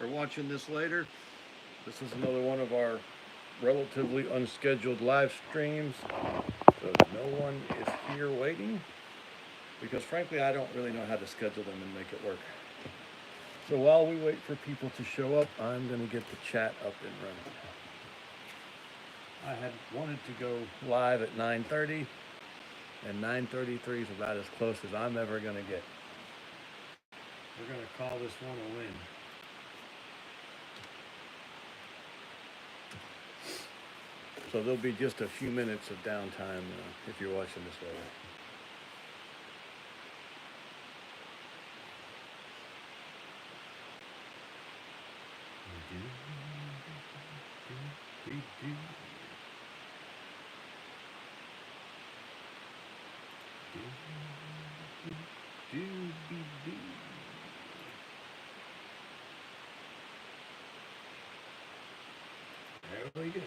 are watching this later. This is another one of our relatively unscheduled live streams. So no one is here waiting because frankly I don't really know how to schedule them and make it work. So while we wait for people to show up, I'm going to get the chat up and running. I had wanted to go live at 9:30, and 9:33 is about as close as I'm ever going to get. We're going to call this one a win. So there'll be just a few minutes of downtime if you're watching this later. There we go.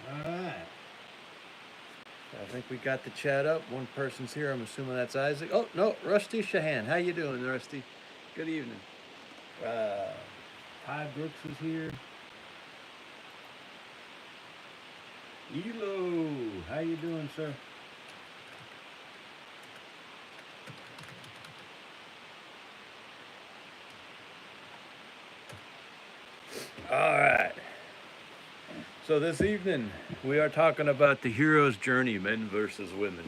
All right. I think we got the chat up. One person's here. I'm assuming that's Isaac. Oh, no, Rusty Shahan. How you doing, Rusty? Good evening. Ty Brooks is here. Elo, how you doing, sir? All right. So this evening, we are talking about the hero's journey, men versus women.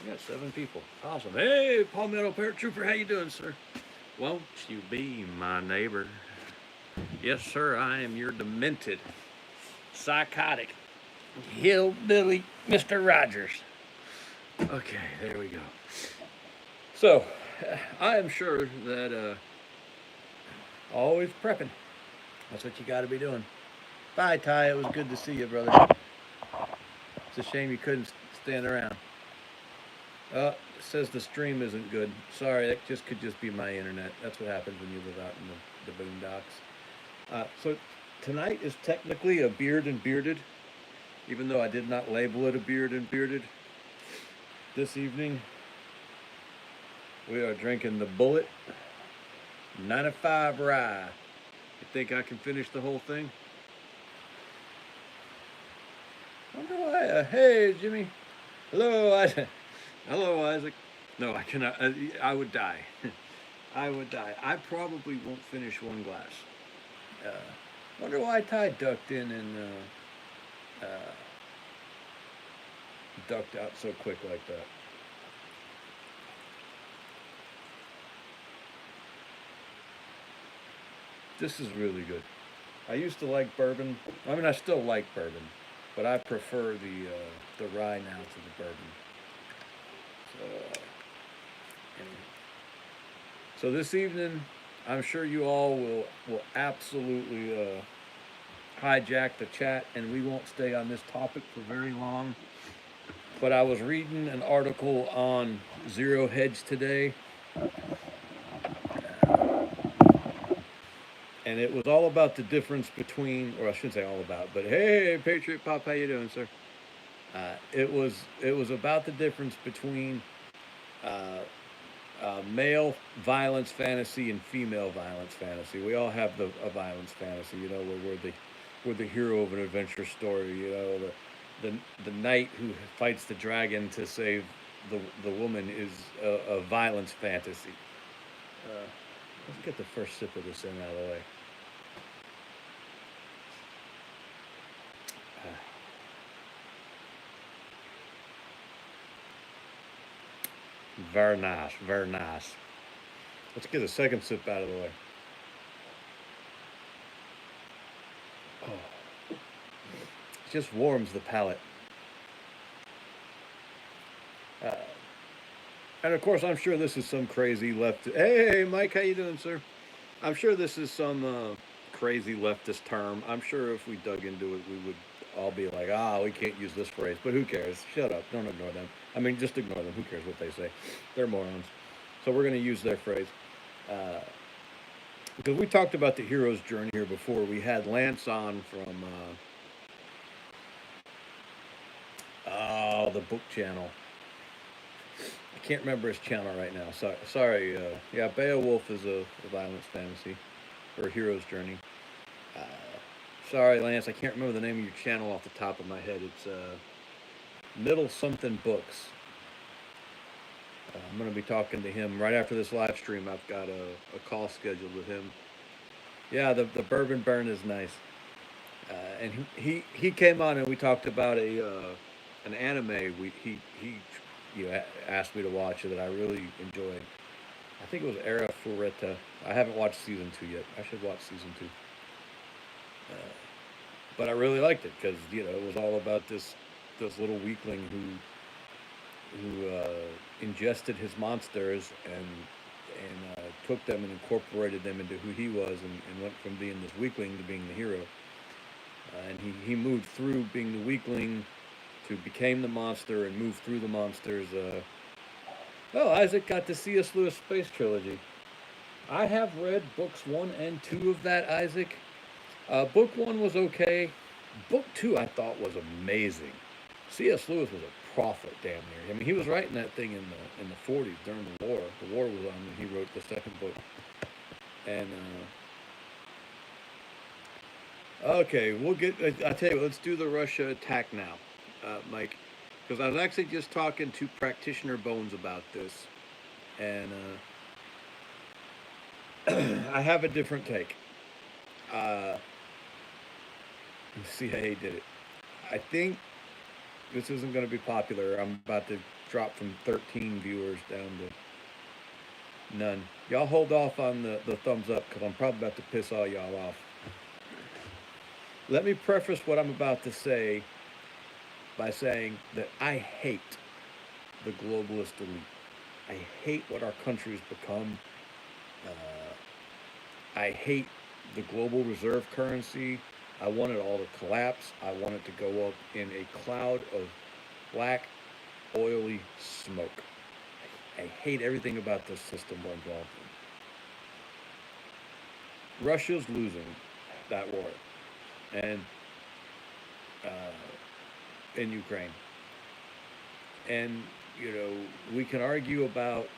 We got 7 people. Awesome. Hey, Palmetto Paratrooper, how you doing, sir? Won't you be my neighbor? Yes, sir, I am your demented, psychotic, hillbilly Mr. Rogers. Okay, there we go. So, I am sure that always prepping. That's what you got to be doing. Bye, Ty. It was good to see you, brother. It's a shame you couldn't stand around. It says the stream isn't good. Sorry, that could just be my internet. That's what happens when you live out in the boondocks. So tonight is technically a beard and bearded, even though I did not label it a beard and bearded. This evening, we are drinking the Bullet 95 Rye. You think I can finish the whole thing? Wonder why. Hey, Jimmy. Hello, Isaac. Hello, Isaac. No, I cannot. I would die. I would die. I probably won't finish one glass. Wonder why Ty ducked in and ducked out so quick like that. This is really good. I used to like bourbon. I mean, I still like bourbon, but I prefer the rye now to the bourbon. So this evening, I'm sure you all will absolutely hijack the chat, and we won't stay on this topic for very long. But I was reading an article on Zero Hedge today, and it was all about the difference between, or I shouldn't say all about, but hey, Patriot Pop, how you doing, sir? It was about the difference between male violence fantasy and female violence fantasy. We all have a violence fantasy, you know, where we're the hero of an adventure story. You know, the knight who fights the dragon to save the woman is a violence fantasy. Let's get the first sip of this in out of the way. Very nice, very nice. Let's get a second sip out of the way. Oh. It just warms the palate. And of course, I'm sure this is some crazy left. Hey, Mike, how you doing, sir? I'm sure this is some crazy leftist term. I'm sure if we dug into it, we would all be like, we can't use this phrase. But who cares? Shut up. Don't ignore them. I mean, just ignore them. Who cares what they say? They're morons. So we're going to use their phrase. Because we talked about the hero's journey here before. We had Lance on from the book channel. I can't remember his channel right now. Sorry. Yeah, Beowulf is a violence fantasy or a hero's journey. Uh, Sorry, Lance. I can't remember the name of your channel off the top of my head. It's Middle Something Books. I'm going to be talking to him right after this live stream. I've got a call scheduled with him. Yeah, the bourbon burn is nice. And he came on and we talked about an anime he asked me to watch that I really enjoyed. I think it was Era Fureta. I haven't watched season 2 yet. I should watch season 2. But I really liked it because it was all about this little weakling who ingested his monsters and took them and incorporated them into who he was and went from being this weakling to being the hero. And he moved through being the weakling to became the monster and moved through the monsters. Well, Isaac got the C.S. Lewis Space Trilogy. I have read books 1 and 2 of that, Isaac. Book 1 was okay. Book 2 I thought was amazing. C.S. Lewis was a prophet, damn near. I mean, he was writing that thing in the 40s during the war. The war was on when he wrote the second book. And okay, we'll get. I tell you, let's do the Russia attack now, Mike, because I was actually just talking to Practitioner Bones about this, and I have a different take. The CIA did it. I think this isn't going to be popular. I'm about to drop from 13 viewers down to none. Y'all hold off on the thumbs up because I'm probably about to piss all y'all off. Let me preface what I'm about to say by saying that I hate the globalist elite. I hate what our country's become. I hate the global reserve currency. I want it all to collapse. I want it to go up in a cloud of black, oily smoke. I hate everything about this system we're involved in. Russia's losing that war, and in Ukraine. And we can argue about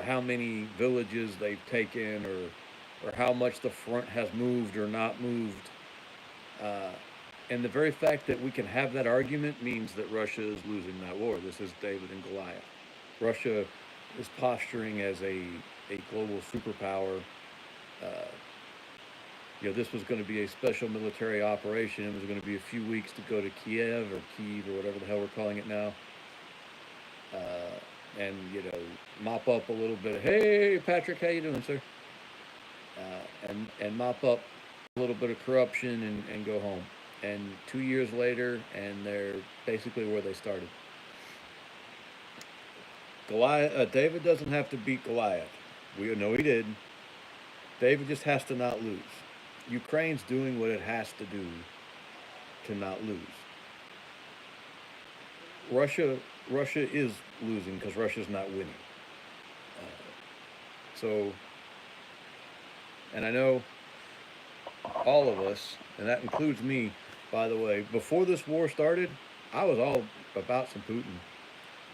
how many villages they've taken or how much the front has moved or not moved. And the very fact that we can have that argument means that Russia is losing that war. This is David and Goliath. Russia is posturing as a global superpower. This was going to be a special military operation. It was going to be a few weeks to go to Kiev or whatever the hell we're calling it now. And mop up a little bit. Hey, Patrick, how you doing, sir? And mop up a little bit of corruption and go home. And 2 years later, and they're basically where they started. David doesn't have to beat Goliath. We know he did. David just has to not lose. Ukraine's doing what it has to do to not lose. Russia is losing because Russia's not winning. And I know all of us, and that includes me, by the way, before this war started, I was all about some Putin.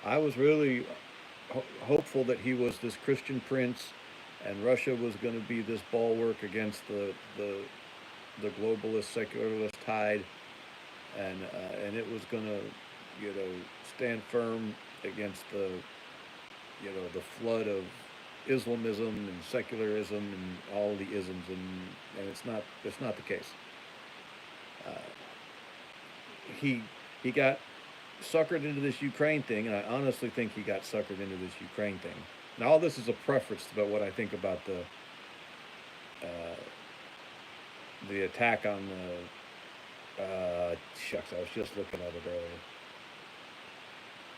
I was really hopeful that he was this Christian prince, and Russia was going to be this bulwark against the globalist secularist tide, and it was going to stand firm against the flood of Islamism and secularism and all the isms, and it's not the case. He got suckered into this Ukraine thing, and I honestly think he got suckered into this Ukraine thing. Now, all this is a preface about what I think about the attack on the shucks, I was just looking at it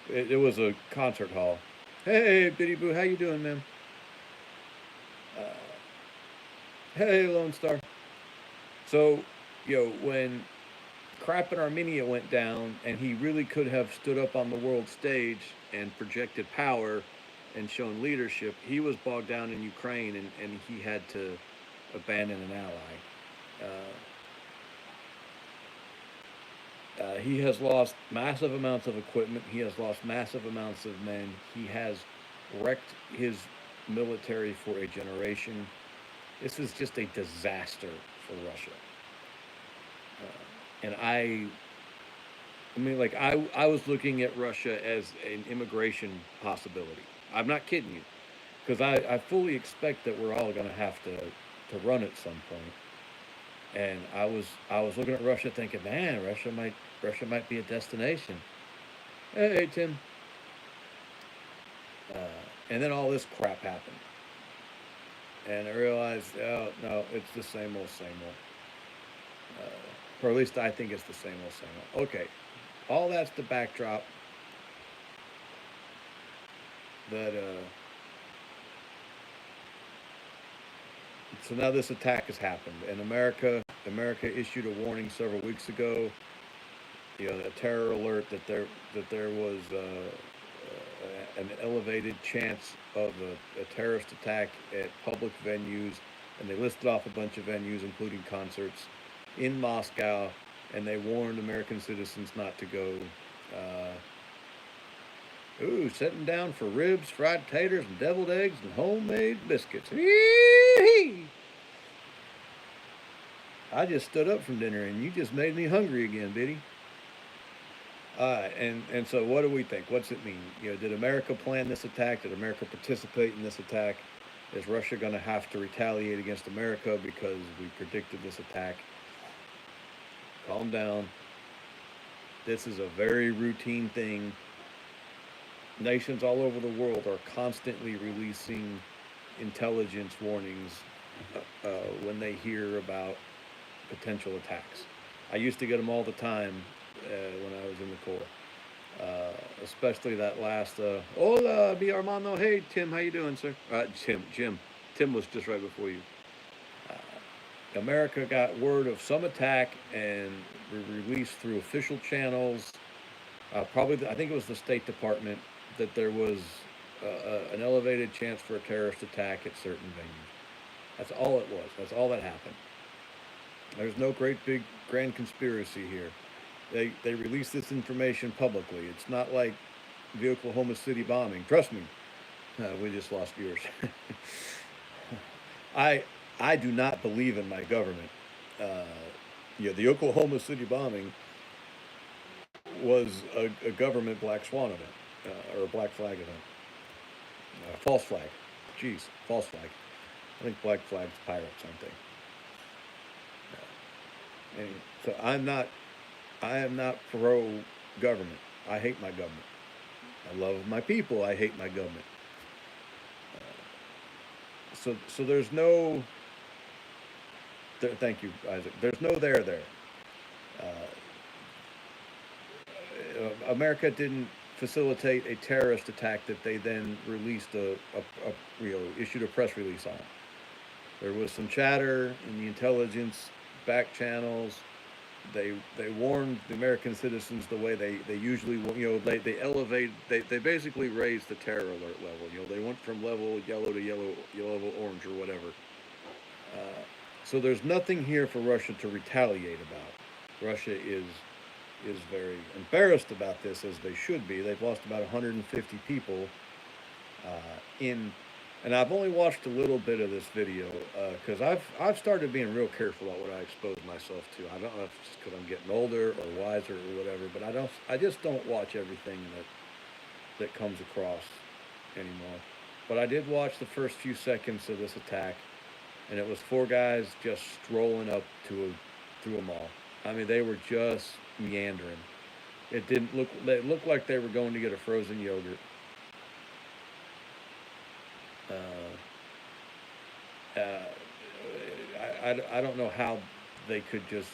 earlier. It was a concert hall. Hey, Biddy Boo, how you doing, man? Hey, Lone Star. So, when crap in Armenia went down, and he really could have stood up on the world stage and projected power and shown leadership, he was bogged down in Ukraine, and he had to abandon an ally. He has lost massive amounts of equipment. He has lost massive amounts of men. He has wrecked his military for a generation. This is just a disaster for Russia. And I mean, like I was looking at Russia as an immigration possibility. I'm not kidding you, because I fully expect that we're all going to have to run at some point. And I was looking at Russia thinking, man, Russia might be a destination. Hey, Tim. Uh, and then all this crap happened, and I realized, oh no, it's the same old. Or at least I think it's the same old. Okay, all that's the backdrop that. So now this attack has happened, and America issued a warning several weeks ago. You know, a terror alert that there was an elevated chance of a terrorist attack at public venues, and they listed off a bunch of venues, including concerts in Moscow, and they warned American citizens not to go. Ooh, sitting down for ribs, fried taters, and deviled eggs and homemade biscuits. I just stood up from dinner, and you just made me hungry again, Biddy. And so what do we think? What's it mean? You know, did America plan this attack? Did America participate in this attack? Is Russia going to have to retaliate against America because we predicted this attack? Calm down. This is a very routine thing. Nations all over the world are constantly releasing intelligence warnings when they hear about potential attacks. I used to get them all the time when I was in the Corps. Especially that last hola mi hermano. Hey Tim, how you doing, sir? Tim was just right before you. America got word of some attack and released through official channels, probably I think it was the State Department, that there was an elevated chance for a terrorist attack at certain venues. That's all it was. That's all that happened. There's no great big grand conspiracy here. They release this information publicly. It's not like the Oklahoma City bombing. Trust me, we just lost viewers. I do not believe in my government. Uh, the Oklahoma City bombing was a government black swan event or a black flag event. False flag. Jeez, false flag. I think black flag's pirates, aren't they? And so I am not pro government. I hate my government. I love my people. I hate my government. So there's no. Thank you, Isaac. There's no there. America didn't facilitate a terrorist attack that they then released issued a press release on. There was some chatter in the intelligence back channels. They warned the American citizens the way they usually, they basically raised the terror alert level. They went from level yellow to yellow orange or whatever. So there's nothing here for Russia to retaliate about. Russia is very embarrassed about this, as they should be. They've lost about 150 people and I've only watched a little bit of this video because I've started being real careful about what I expose myself to. I don't know if it's just because I'm getting older or wiser or whatever, but I just don't watch everything that comes across anymore. But I did watch the first few seconds of this attack, and it was four guys just strolling up through a mall. I mean, they were just meandering. It looked like they were going to get a frozen yogurt. I don't know how they could just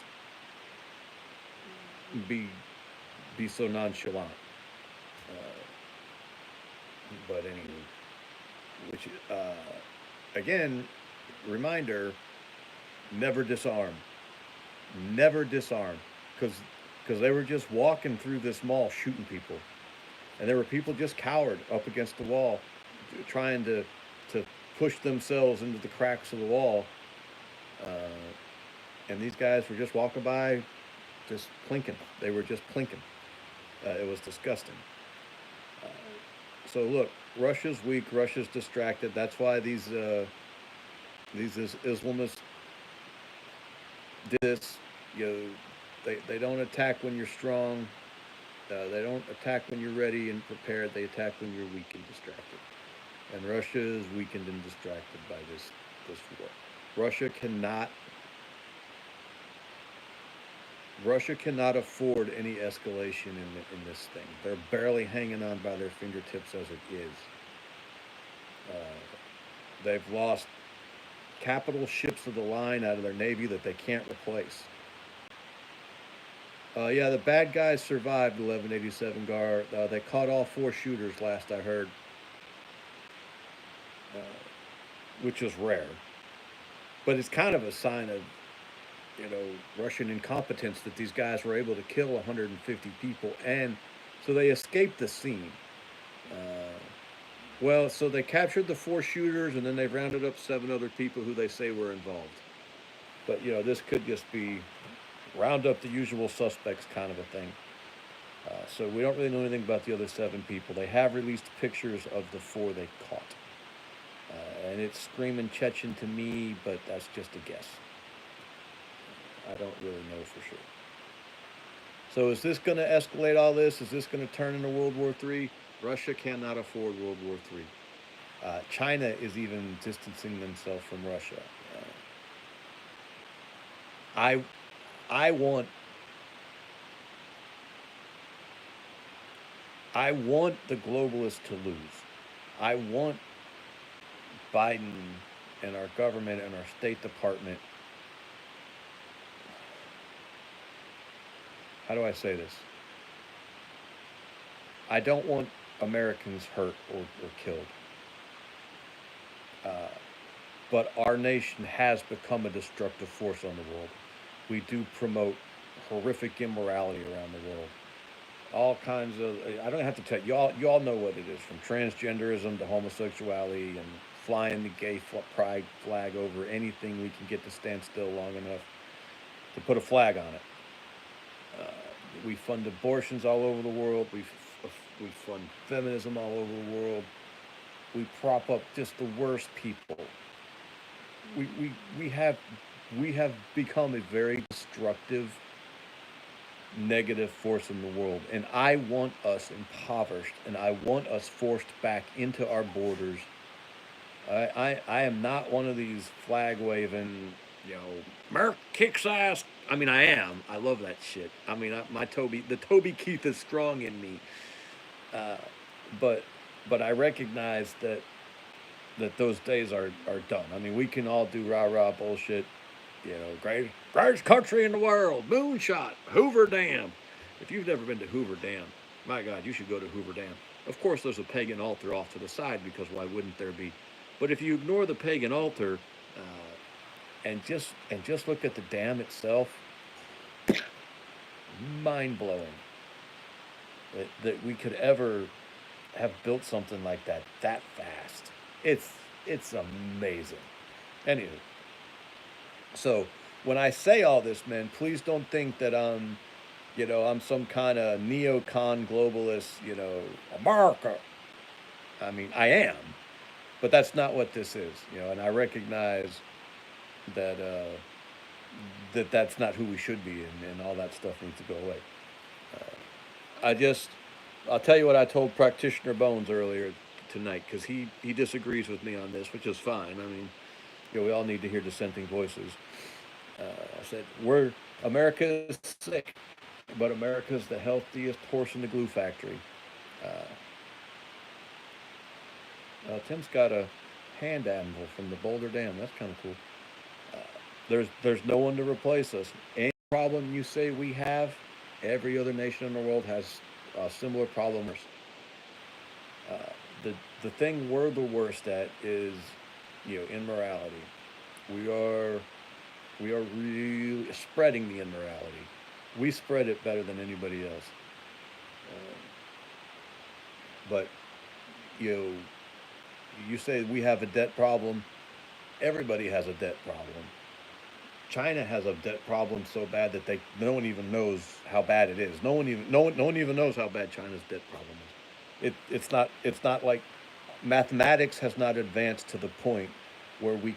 be so nonchalant. But anyway, which again, reminder: never disarm, because they were just walking through this mall shooting people, and there were people just cowered up against the wall, trying to push themselves into the cracks of the wall. And these guys were just walking by, just plinking. They were just plinking. It was disgusting. Uh, so look, Russia's weak. Russia's distracted. That's why these Islamists did this. You know, they don't attack when you're strong. They don't attack when you're ready and prepared. They attack when you're weak and distracted. And Russia is weakened and distracted by this war. Russia cannot Russia cannot afford any escalation in this thing. They're barely hanging on by their fingertips as it is. Uh, they've lost capital ships of the line out of their navy that they can't replace. Yeah, the bad guys survived 1187 Gar. They caught all four shooters last I heard, uh, which is rare. But it's kind of a sign of, Russian incompetence that these guys were able to kill 150 people, and so they escaped the scene. Uh, well, so they captured the four shooters, and then they rounded up seven other people who they say were involved. But this could just be round up the usual suspects kind of a thing. So we don't really know anything about the other seven people. They have released pictures of the four they caught. And it's screaming Chechen to me, but that's just a guess. I don't really know for sure. So is this going to escalate all this? Is this going to turn into World War III? Russia cannot afford World War III. China is even distancing themselves from Russia. I, I want, I want the globalists to lose. I want Biden and our government and our State Department. How do I say this? I don't want Americans hurt or killed. Uh, but our nation has become a destructive force on the world. We do promote horrific immorality around the world. All kinds of, I don't have to tell you, y'all know what it is, from transgenderism to homosexuality and flying the gay pride flag over anything we can get to stand still long enough to put a flag on it. Uh, we fund abortions all over the world. We fund feminism all over the world. We prop up just the worst people. We, we, we have we have become a very destructive, negative force in the world, and I want us impoverished, and I want us forced back into our borders. I am not one of these flag waving, Merc kicks ass. I mean, I am. I love that shit. I mean, the Toby Keith is strong in me. Uh, but but I recognize that those days are done. I mean, we can all do rah rah bullshit. Greatest country in the world, moonshot, Hoover Dam. If you've never been to Hoover Dam, my God, you should go to Hoover Dam. Of course, there's a pagan altar off to the side, because why wouldn't there be? But if you ignore the pagan altar, and just look at the dam itself, mind blowing that we could ever have built something like that fast. It's amazing. Anywho, so when I say all this, man, please don't think that I'm some kind of neocon globalist, America. I mean, I am, but that's not what this is, and I recognize that that's not who we should be, and all that stuff needs to go away. I'll tell you what I told Practitioner Bones earlier tonight, because he disagrees with me on this, which is fine. I mean, we all need to hear dissenting voices. I said, America is sick, but America's the healthiest horse in the glue factory. Tim's got a hand anvil from the Boulder Dam. That's kind of cool. There's no one to replace us. Any problem you say we have, every other nation in the world has a similar problem. Uh, the thing we're the worst at is, immorality. We are really spreading the immorality. We spread it better than anybody else. Uh, but you know, you say we have a debt problem. Everybody has a debt problem. China has a debt problem so bad that no one even knows how bad it is. No one even knows how bad China's debt problem is. It's not like mathematics has not advanced to the point where we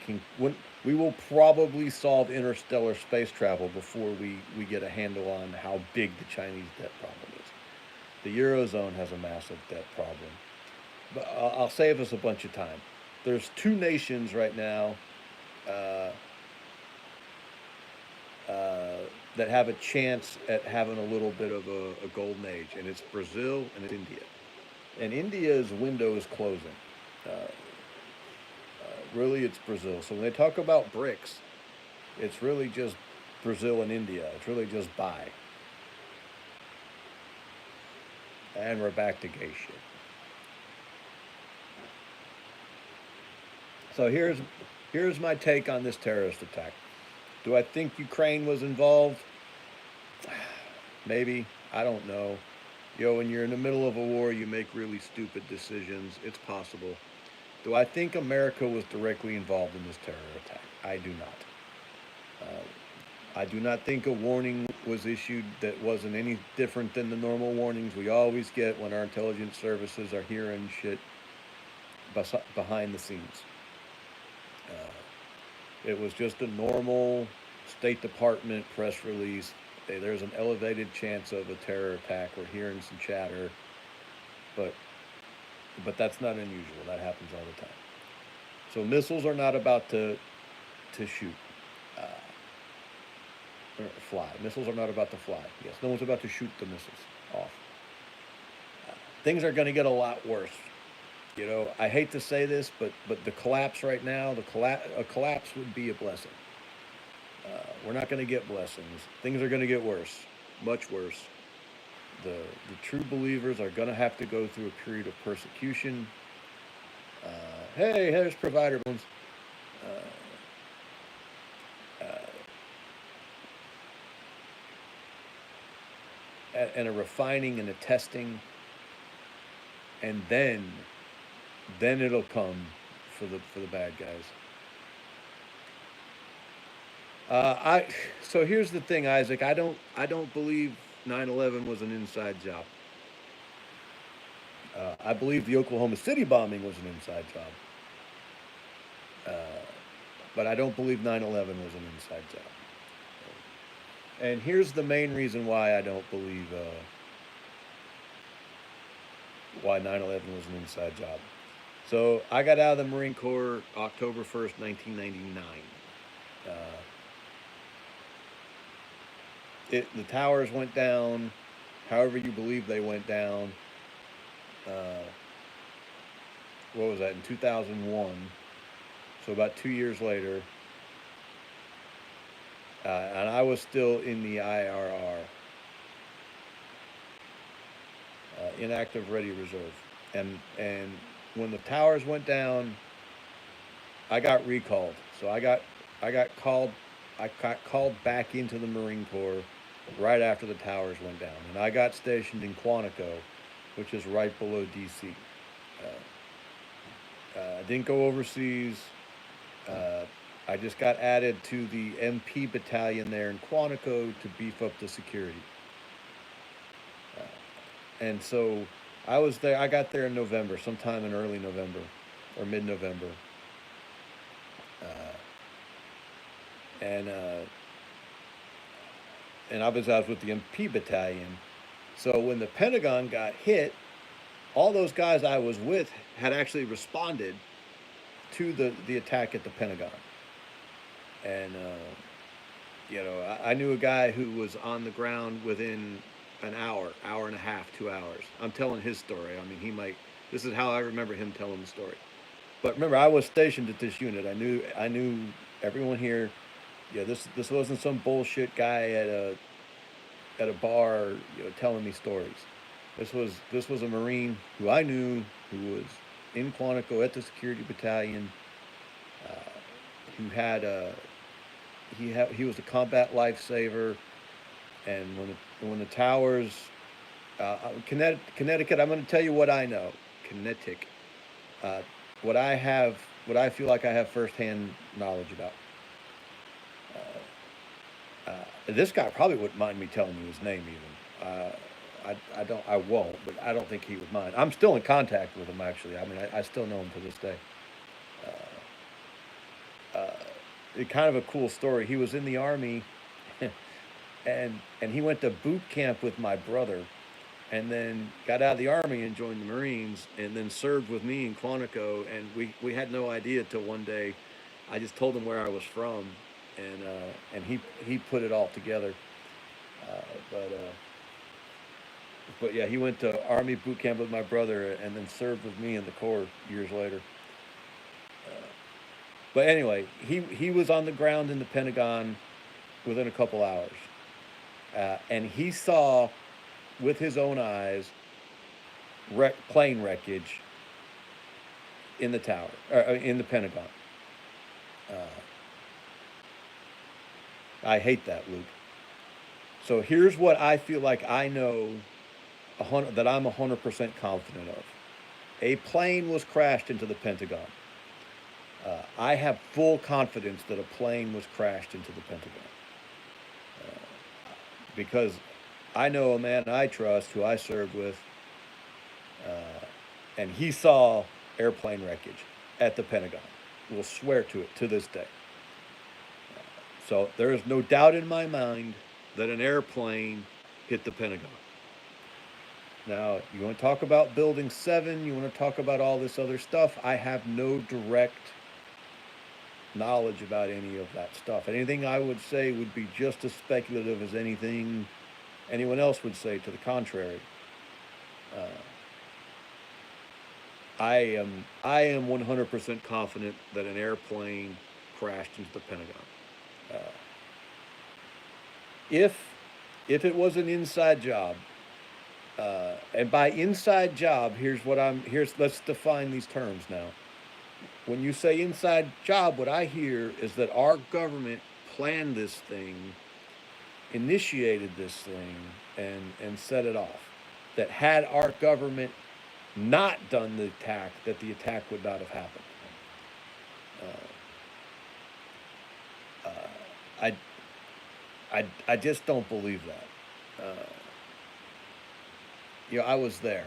will probably solve interstellar space travel before we get a handle on how big the Chinese debt problem is. The Eurozone has a massive debt problem. But I'll save us a bunch of time. There's two nations right now uh, uh, that have a chance at having a little bit of a golden age, and it's Brazil and it's India. And India's window is closing. Really, it's Brazil. So when they talk about BRICS, it's really just Brazil and India. It's really just buy. And we're back to gay shit. So here's my take on this terrorist attack. Do I think Ukraine was involved? Maybe. I don't know. When you're in the middle of a war, you make really stupid decisions. It's possible. Do I think America was directly involved in this terror attack? I do not. I do not think a warning was issued that wasn't any different than the normal warnings we always get when our intelligence services are hearing shit behind the scenes. It was just a normal State Department press release. Hey, there's an elevated chance of a terror attack. We're hearing some chatter, but that's not unusual. That happens all the time. So missiles are not about to shoot or fly. Missiles are not about to fly. Yes, no one's about to shoot the missiles off. Things are going to get a lot worse. I hate to say this, but the collapse right now, a collapse would be a blessing. We're not going to get blessings. Things are going to get worse, much worse. The true believers are going to have to go through a period of persecution. Hey, there's provider bones. And a refining and a testing, and then it'll come for the bad guys. So here's the thing, Isaac. I don't believe 9/11 was an inside job. I believe the Oklahoma City bombing was an inside job. But I don't believe 9/11 was an inside job. And here's the main reason why I don't believe why 9/11 was an inside job. So I got out of the Marine Corps October 1st, 1999. The towers went down, however you believe they went down. What was that, in 2001? So about 2 years later. And I was still in the IRR, inactive ready reserve. And when the towers went down, I got recalled. So I got called back into the Marine Corps right after the towers went down, and I got stationed in Quantico, which is right below DC. I didn't go overseas. I just got added to the MP battalion there in Quantico to beef up the security. And so I was there. I got there in November, sometime in early November or mid-November. And I was with the MP battalion. So when the Pentagon got hit, all those guys I was with had actually responded to the attack at the Pentagon. And I knew a guy who was on the ground within an hour and a half, 2 hours. I'm telling his story. I mean, this is how I remember him telling the story. But remember, I was stationed at this unit. I knew everyone here. Yeah, this wasn't some bullshit guy at a bar, telling me stories. This was a Marine who I knew, who was in Quantico at the security battalion, who had he was a combat lifesaver. And when the towers, Connecticut, I'm going to tell you what I know. Connecticut, what I feel like I have firsthand knowledge about. This guy probably wouldn't mind me telling you his name even. I won't, but I don't think he would mind. I'm still in contact with him actually. I mean, I still know him to this day. It kind of a cool story. He was in the army, and he went to boot camp with my brother, and then got out of the army and joined the Marines, and then served with me in Quantico. And we had no idea till one day, I just told him where I was from, and he put it all together. Uh, but uh, but yeah, he went to army boot camp with my brother, and then served with me in the Corps years later. But anyway, he was on the ground in the Pentagon within a couple hours, and he saw with his own eyes plane wreckage in the tower, in the Pentagon. Uh, I hate that, Luke. So here's what I feel like I know that I'm 100% confident of. A plane was crashed into the Pentagon. I have full confidence that a plane was crashed into the Pentagon because I know a man I trust who I served with, and he saw airplane wreckage at the Pentagon. Will swear to it to this day. So there is no doubt in my mind that an airplane hit the Pentagon. Now, you want to talk about Building 7, you want to talk about all this other stuff. I have no direct knowledge about any of that stuff. Anything I would say would be just as speculative as anything anyone else would say to the contrary. Uh, I am 100% confident that an airplane crashed into the Pentagon. Uh, if if it was an inside job, and by inside job, here's let's define these terms now. When you say inside job, what I hear is that our government planned this thing, initiated this thing, and set it off. That had our government not done the attack, that the attack would not have happened. Uh, uh, I, I just don't believe that. I was there.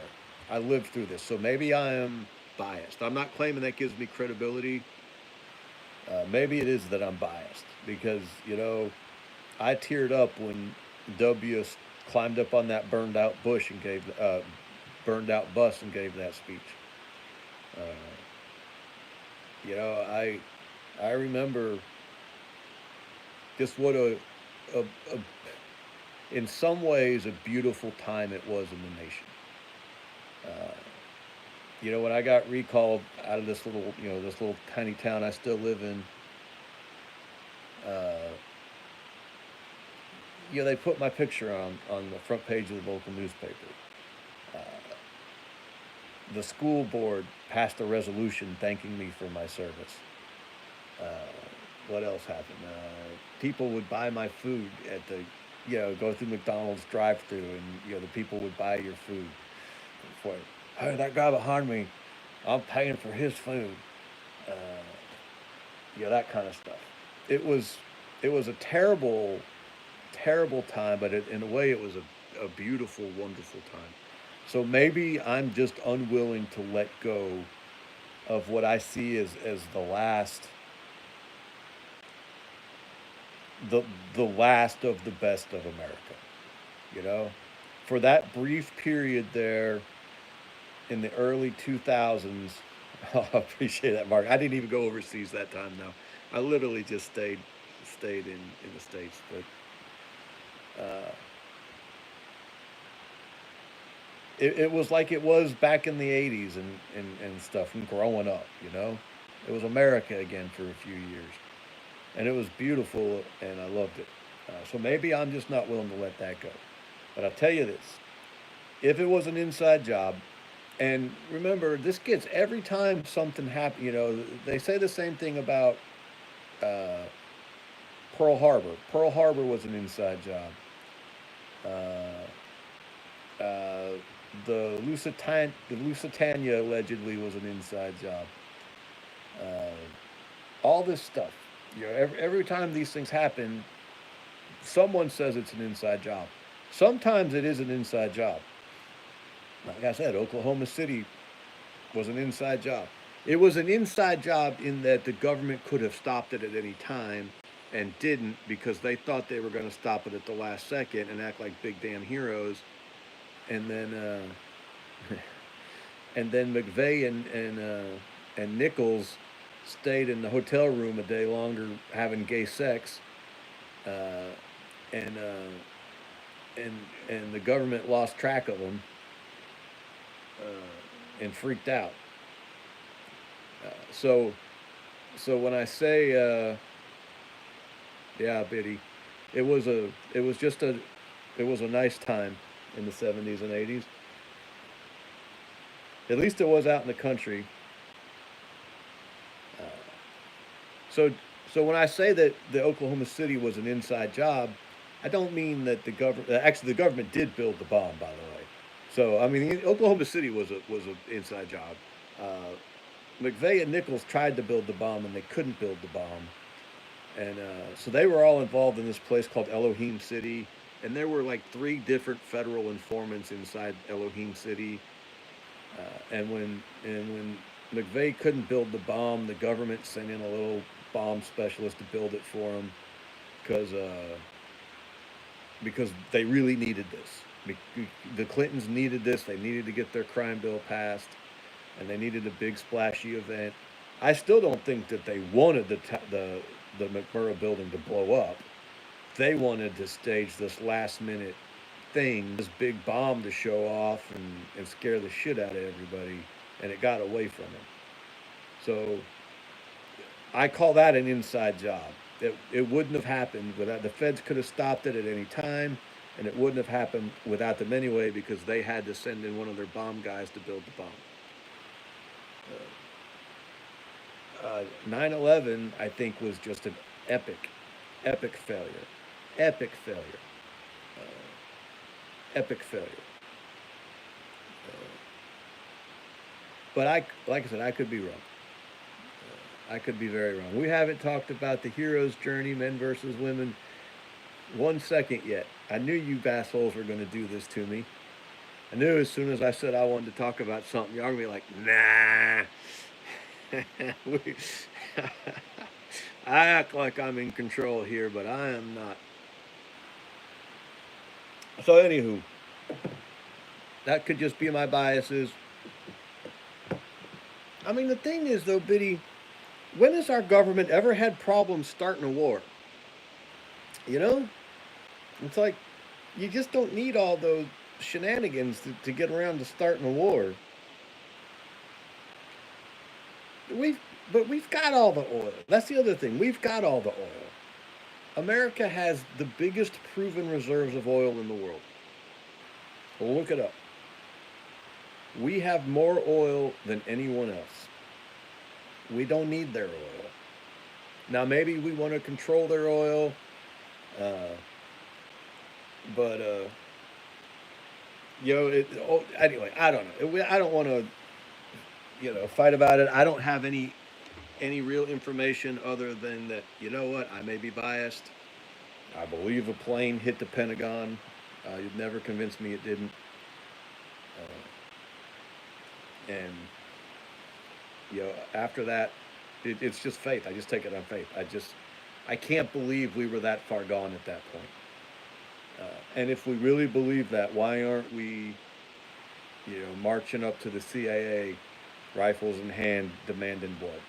I lived through this, so maybe I am biased. I'm not claiming that gives me credibility. Maybe it is that I'm biased because I teared up when W climbed up on that burned out bus and gave that speech. Uh, I remember just what a in some ways a beautiful time it was in the nation. When I got recalled out of this little tiny town I still live in, uh, they put my picture on the front page of the local newspaper. Uh, the school board passed a resolution thanking me for my service. Uh, what else happened? People would buy my food at the, go through McDonald's drive-through, and the people would buy your food. For, hey, that guy behind me, I'm paying for his food. Uh, that kind of stuff. It was a terrible, terrible time, but in a way, it was a beautiful, wonderful time. So maybe I'm just unwilling to let go of what I see as the last of the best of America. You know, for that brief period there in the early 2000s. I appreciate that, Mark. I didn't even go overseas that time. Now, I literally just stayed in the states. But it was like it was back in the 80s and stuff and growing up. It was America again for a few years, and it was beautiful, and I loved it. So maybe I'm just not willing to let that go. But I'll tell you this: if it was an inside job, and remember, this gets every time something happens. They say the same thing about uh, Pearl Harbor. Pearl Harbor was an inside job. Uh, uh, the Lusitania allegedly was an inside job. Uh, all this stuff. Every time these things happen, someone says it's an inside job. Sometimes it is an inside job. Like I said, Oklahoma City was an inside job. It was an inside job in that the government could have stopped it at any time and didn't because they thought they were going to stop it at the last second and act like big damn heroes. And then, and then McVeigh and Nichols stayed in the hotel room a day longer having gay sex, uh, and uh, and the government lost track of them and freaked out. So when I say yeah, Biddy, it was just a it was a nice time in the 70s and 80s. At least it was out in the country. Uh, so when I say that the Oklahoma City was an inside job, I don't mean that the government. Actually, the government did build the bomb, by the way. So I mean, Oklahoma City was an inside job. Uh, McVeigh and Nichols tried to build the bomb, and they couldn't build the bomb. And so they were all involved in this place called Elohim City, and there were like three different federal informants inside Elohim City. And when McVeigh couldn't build the bomb, the government sent in a little bomb specialist to build it for him because because they really needed this. The Clintons needed this. They needed to get their crime bill passed, and they needed a big splashy event. I still don't think that they wanted the McMurrah building to blow up. They wanted to stage this last minute thing, this big bomb to show off and scare the shit out of everybody, and it got away from them. So I call that an inside job. It wouldn't have happened without the feds could have stopped it at any time, and it wouldn't have happened without them anyway because they had to send in one of their bomb guys to build the bomb. 9/11, I think, was just an epic failure, epic failure, epic failure. But like I said, I could be wrong. I could be very wrong. We haven't talked about the hero's journey, men versus women, 1 second yet. I knew you assholes were going to do this to me. I knew as soon as I said I wanted to talk about something, y'all were going to be like, nah. we, I act like I'm in control here, but I am not. So, anywho, that could just be my biases. I mean, the thing is, though, Biddy, when has our government ever had problems starting a war? You know? It's like, you just don't need all those shenanigans to get around to starting a war. But we've got all the oil. That's the other thing. We've got all the oil. America has the biggest proven reserves of oil in the world. Well, look it up. We have more oil than anyone else. We don't need their oil. Now, maybe we want to control their oil, uh, but anyway, I don't know. I don't want to, fight about it. I don't have any real information other than that. You know what? I may be biased. I believe a plane hit the Pentagon. You'd never convince me it didn't. And after that, it's just faith. I just take it on faith. I can't believe we were that far gone at that point. And if we really believe that, why aren't we, marching up to the CIA, rifles in hand, demanding blood?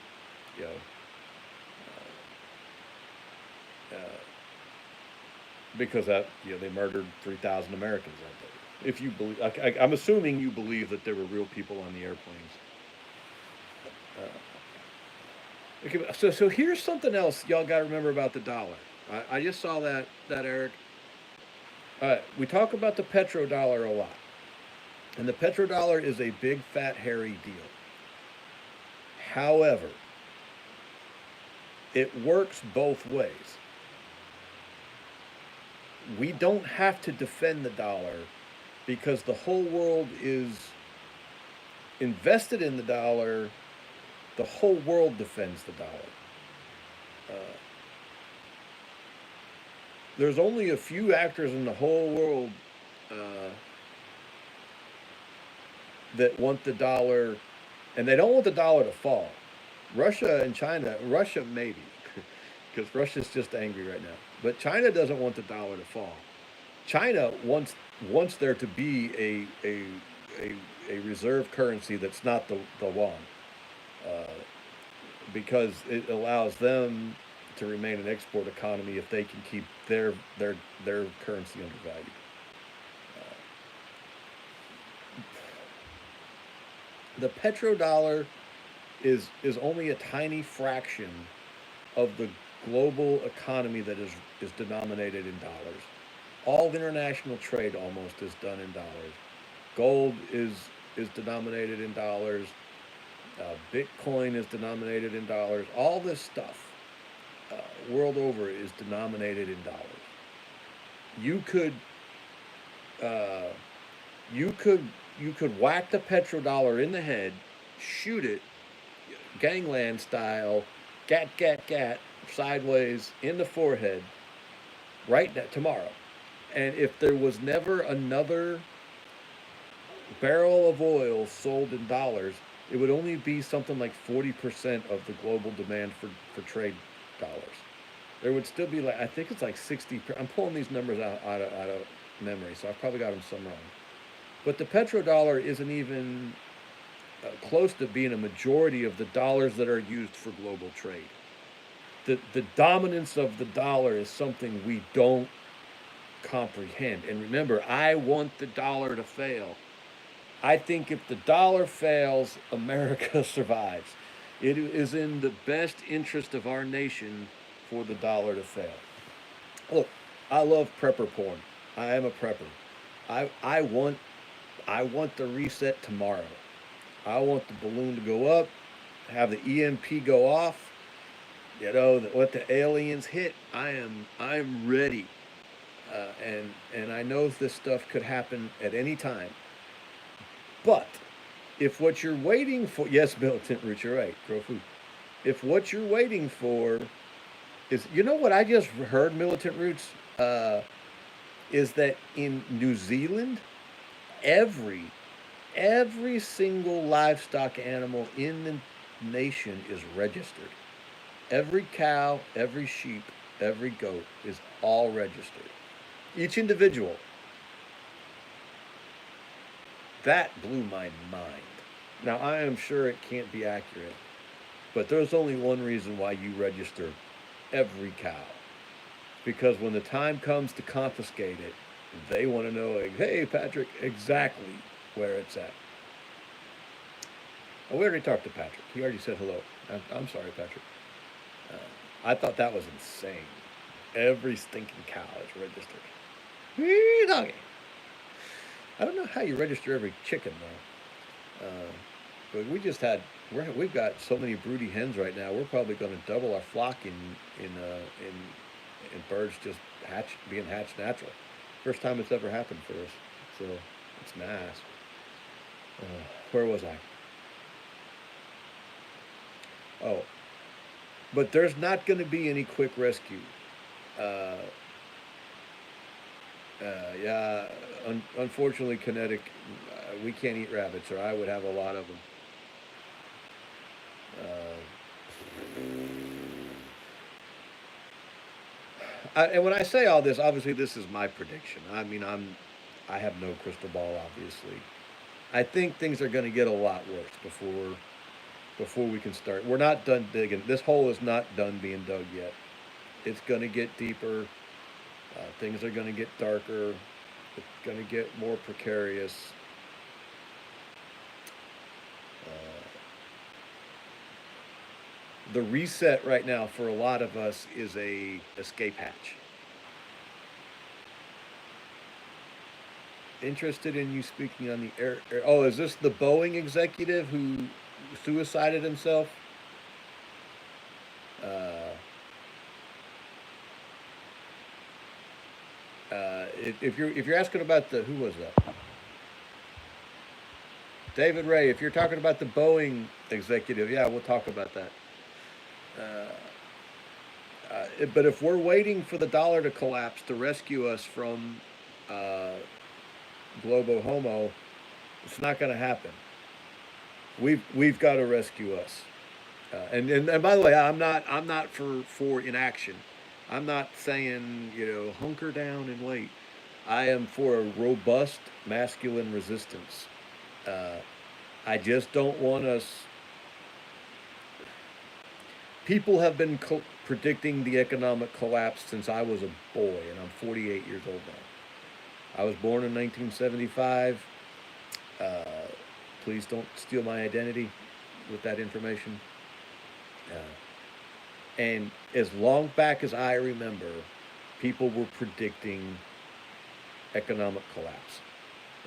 You know, because they murdered 3,000 Americans that day. If you believe, I'm assuming you believe that there were real people on the airplanes. Okay, so here's something else y'all got to remember about the dollar. I just saw that Eric. We talk about the petrodollar a lot, and the petrodollar is a big fat hairy deal. However, it works both ways. We don't have to defend the dollar because the whole world is invested in the dollar. The whole world defends the dollar. there's only a few actors in the whole world uh, that want the dollar, and they don't want the dollar to fall. Russia and China, Russia maybe, because Russia's just angry right now. But China doesn't want the dollar to fall. China wants there to be a, a reserve currency that's not the yuan, uh, because it allows them to remain an export economy if they can keep their currency undervalued. The petrodollar is only a tiny fraction of the global economy that is denominated in dollars. All international trade almost is done in dollars. Gold is denominated in dollars. Bitcoin is denominated in dollars. All this stuff, world over, is denominated in dollars. You could, uh, you could, you could whack the petrodollar in the head, shoot it, gangland style, gat, sideways in the forehead, right now, tomorrow. And if there was never another barrel of oil sold in dollars, it would only be something like 40% of the global demand for trade dollars. There would still be like, I think it's like 60. I'm pulling these numbers out of memory, so I've probably got them some wrong. But the petrodollar isn't even close to being a majority of the dollars that are used for global trade. The dominance of the dollar is something we don't comprehend. And remember, I want the dollar to fail. I think if the dollar fails, America survives. It is in the best interest of our nation for the dollar to fail. Look, I love prepper porn. I am a prepper. I I want I want the reset tomorrow. I want the balloon to go up, have the EMP go off. Let the aliens hit. I'm ready, and I know this stuff could happen at any time. But if what you're waiting for, yes, militant roots, you're right, grow food. If what you're waiting for is, what I just heard, militant roots, is that in New Zealand, every every single livestock animal in the nation is registered. Every cow, every sheep, every goat is all registered. Each individual. That blew my mind. Now, I am sure it can't be accurate, but there's only one reason why you register every cow. Because when the time comes to confiscate it, they want to know, like, hey, Patrick, exactly where it's at. Oh, we already talked to Patrick. He already said hello. I'm sorry, Patrick. Uh, I thought that was insane. Every stinking cow is registered. Doggy. I don't know how you register every chicken though. But we've got so many broody hens right now. We're probably going to double our flock in birds just being hatched natural. First time it's ever happened for us. So it's nice. Where was I? Oh, but there's not going to be any quick rescue. Uh, yeah, unfortunately, kinetic, we can't eat rabbits, or I would have a lot of them. And when I say all this, obviously this is my prediction. I mean, I have no crystal ball, obviously. I think things are going to get a lot worse before we can start. We're not done digging. This hole is not done being dug yet. It's going to get deeper. Things are going to get darker. It's going to get more precarious. The reset right now for a lot of us is a escape hatch. Interested in you speaking on the air. Oh, is this the Boeing executive who suicided himself? Uh, if you're asking about the, who was that? David Ray. If you're talking about the Boeing executive, yeah, we'll talk about that. Uh, But if we're waiting for the dollar to collapse to rescue us from uh, Globo Homo, it's not going to happen. We've got to rescue us. And by the way, I'm not for inaction. I'm not saying hunker down and wait. I am for a robust masculine resistance. Uh, I just don't want us. People have been predicting the economic collapse since I was a boy, and I'm 48 years old now. I was born in 1975. Uh, please don't steal my identity with that information. Uh, and as long back as I remember, people were predicting economic collapse.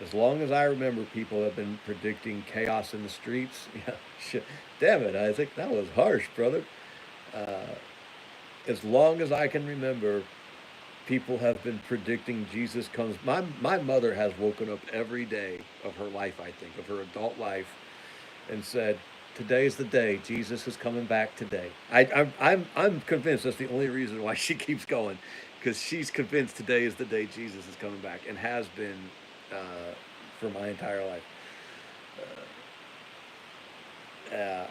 As long as I remember, people have been predicting chaos in the streets. Yeah, shit. Damn it, Isaac, that was harsh, brother. Uh, as long as I can remember, people have been predicting Jesus comes. My mother has woken up every day of her life, I think, of her adult life, and said, "Today's the day. Jesus is coming back today." I'm convinced that's the only reason why she keeps going, because she's convinced today is the day Jesus is coming back, and has been for my entire life. Uh,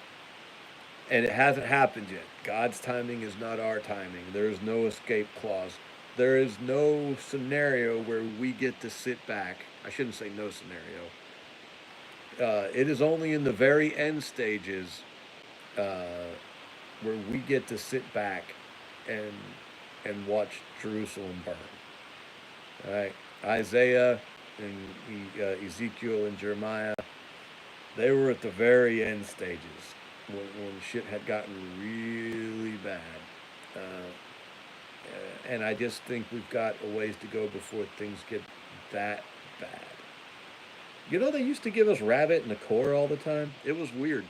and it hasn't happened yet. God's timing is not our timing. There is no escape clause. There is no scenario where we get to sit back. I shouldn't say no scenario. It is only in the very end stages uh, where we get to sit back and watch Jerusalem burn. All right, Isaiah and Ezekiel and Jeremiah, they were at the very end stages when shit had gotten really bad. And I just think we've got a ways to go before things get that bad. They used to give us rabbit and the core all the time. It was weird.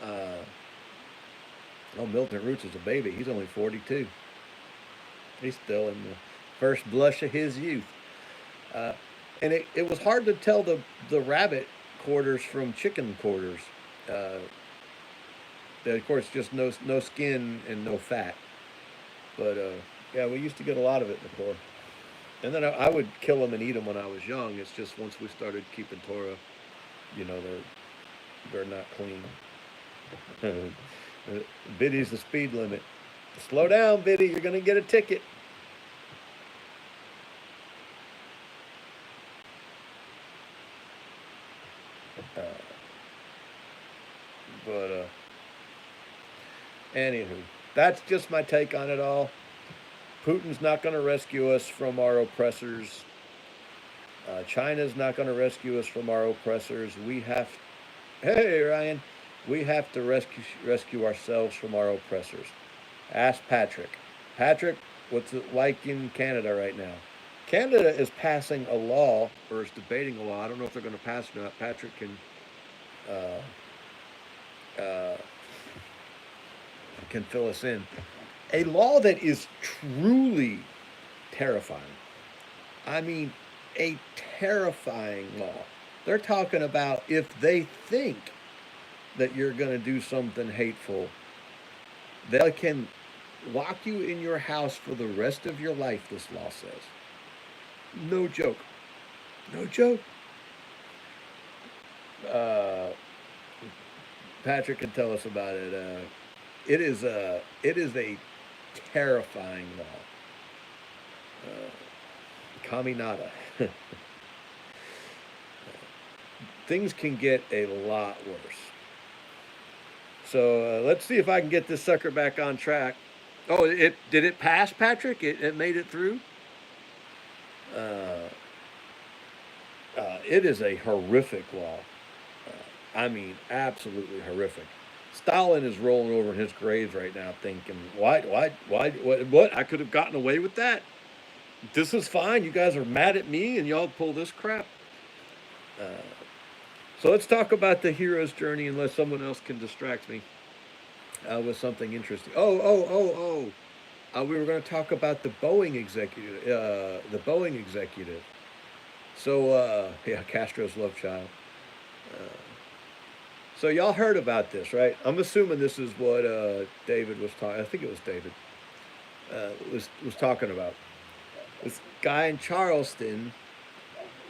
Uh, oh, Milton Roots is a baby. He's only 42. He's still in the first blush of his youth. Uh, and it was hard to tell the rabbit quarters from chicken quarters. Uh, of course, just no skin and no fat. But yeah, we used to get a lot of it in the core. And then I would kill them and eat them when I was young. It's just once we started keeping Torah, they're not clean. Biddy's the speed limit. Slow down, Biddy. You're gonna get a ticket. Uh, but anywho, that's just my take on it all. Putin's not going to rescue us from our oppressors. China's not going to rescue us from our oppressors. Hey Ryan, we have to rescue ourselves from our oppressors. Ask Patrick. Patrick, what's it like in Canada right now? Canada is passing a law, or is debating a law. I don't know if they're going to pass it or not. Patrick uh, can fill us in. A law that is truly terrifying. I mean, a terrifying law. They're talking about if they think that you're going to do something hateful, they can lock you in your house for the rest of your life, this law says. No joke. No joke. Uh, Patrick can tell us about it. It is a terrifying law. Caminada. Things can get a lot worse. So let's see if I can get this sucker back on track. Oh, did it pass, Patrick? It made it through. Uh, it is a horrific law. I mean, absolutely horrific. Stalin is rolling over in his grave right now, thinking, why, what? I could have gotten away with that. This is fine. You guys are mad at me, and y'all pull this crap. Uh, so let's talk about the hero's journey, unless someone else can distract me with something interesting. We were going to talk about the Boeing executive. So yeah, Castro's love child. Uh, so y'all heard about this, right? I'm assuming this is what David was talking. I think it was David. was talking about. This guy in Charleston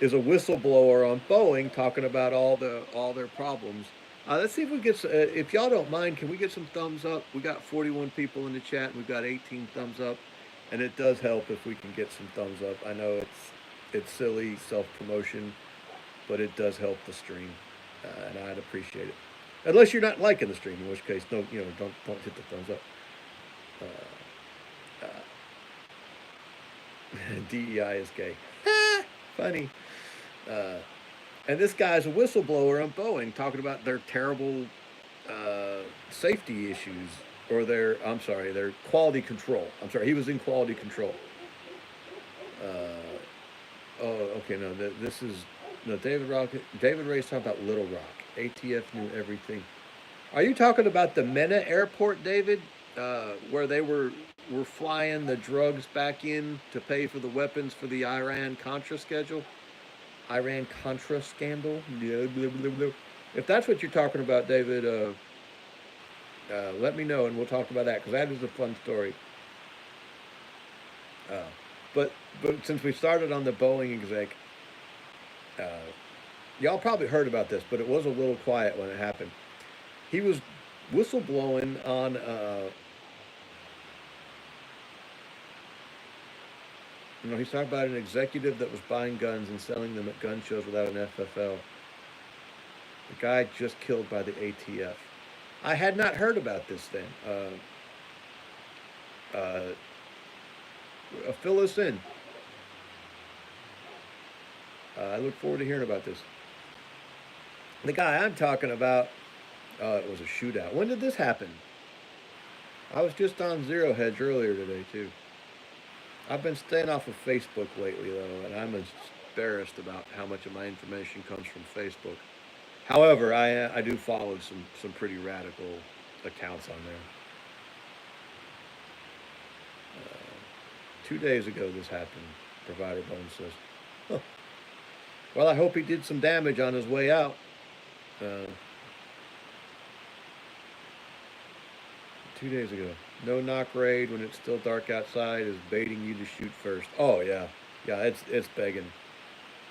is a whistleblower on Boeing talking about all their problems. Let's see if we get. If y'all don't mind, can we get some thumbs up? We got 41 people in the chat, and we've got 18 thumbs up, and it does help if we can get some thumbs up. I know it's silly self promotion, but it does help the stream, and I'd appreciate it. Unless you're not liking the stream, in which case, no, don't hit the thumbs up. DEI is gay. Funny. And this guy's a whistleblower on Boeing talking about their terrible safety issues or their quality control. I'm sorry, he was in quality control. Okay, no, this is no David Ray's talking about Little Rock. ATF knew everything. Are you talking about the Mena Airport, David, where they were flying the drugs back in to pay for the weapons for the Iran-Contra scandal? If that's what you're talking about, David, let me know and we'll talk about that because that is a fun story. But since we started on the Boeing exec, y'all probably heard about this, but it was a little quiet when it happened. He was whistleblowing on he's talking about an executive that was buying guns and selling them at gun shows without an FFL. The guy just killed by the ATF. I had not heard about this thing. Fill us in. I look forward to hearing about this. The guy I'm talking about, it was a shootout. When did this happen? I was just on Zero Hedge earlier today, too. I've been staying off of Facebook lately, though, and I'm embarrassed about how much of my information comes from Facebook. However, I do follow some pretty radical accounts on there. 2 days ago this happened, Provider Bone says. Huh. Well, I hope he did some damage on his way out. 2 days ago. No knock raid when it's still dark outside is baiting you to shoot first. Oh yeah. Yeah, it's begging.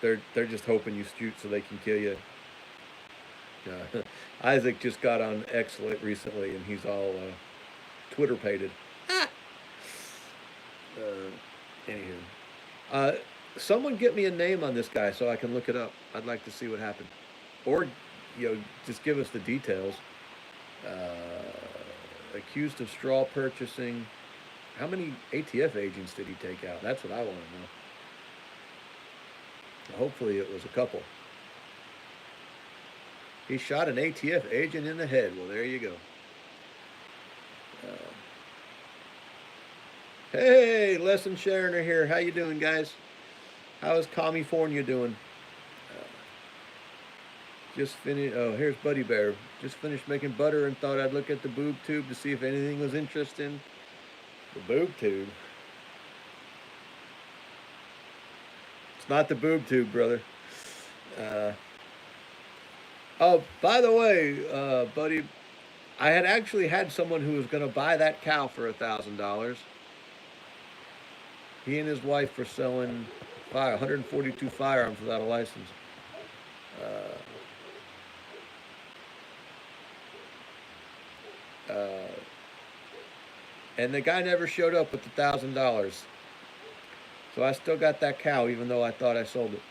They're just hoping you shoot so they can kill you. Isaac just got on X recently and he's all Twitter pated. Anywho. Someone get me a name on this guy so I can look it up. I'd like to see what happened. Or, just give us the details. Accused of straw purchasing. How many ATF agents did he take out? That's what I want to know. Hopefully it was a couple. He shot an ATF agent in the head. Well, there you go. Hey, Lesson Sharoner here. How you doing, guys? How is California doing? Just finished. Oh, here's Buddy Bear. Just finished making butter and thought I'd look at the boob tube to see if anything was interesting. The boob tube? It's not the boob tube, brother. Oh, by the way, Buddy, I had actually had someone who was going to buy that cow for $1,000. He and his wife were selling 142 firearms without a license. And the guy never showed up with the $1,000. So I still got that cow, even though I thought I sold it.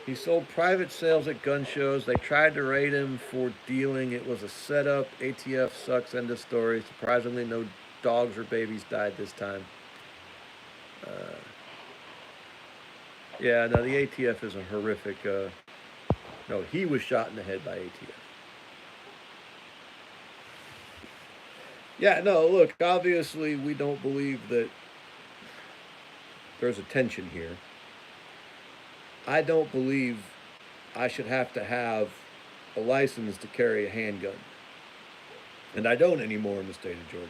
He sold private sales at gun shows. They tried to raid him for dealing. It was a setup. ATF sucks. End of story. Surprisingly, no dogs or babies died this time. Yeah, no, the ATF is a horrific... no, he was shot in the head by ATF. Yeah, no, look, obviously we don't believe that there's a tension here. I don't believe I should have to have a license to carry a handgun. And I don't anymore in the state of Georgia.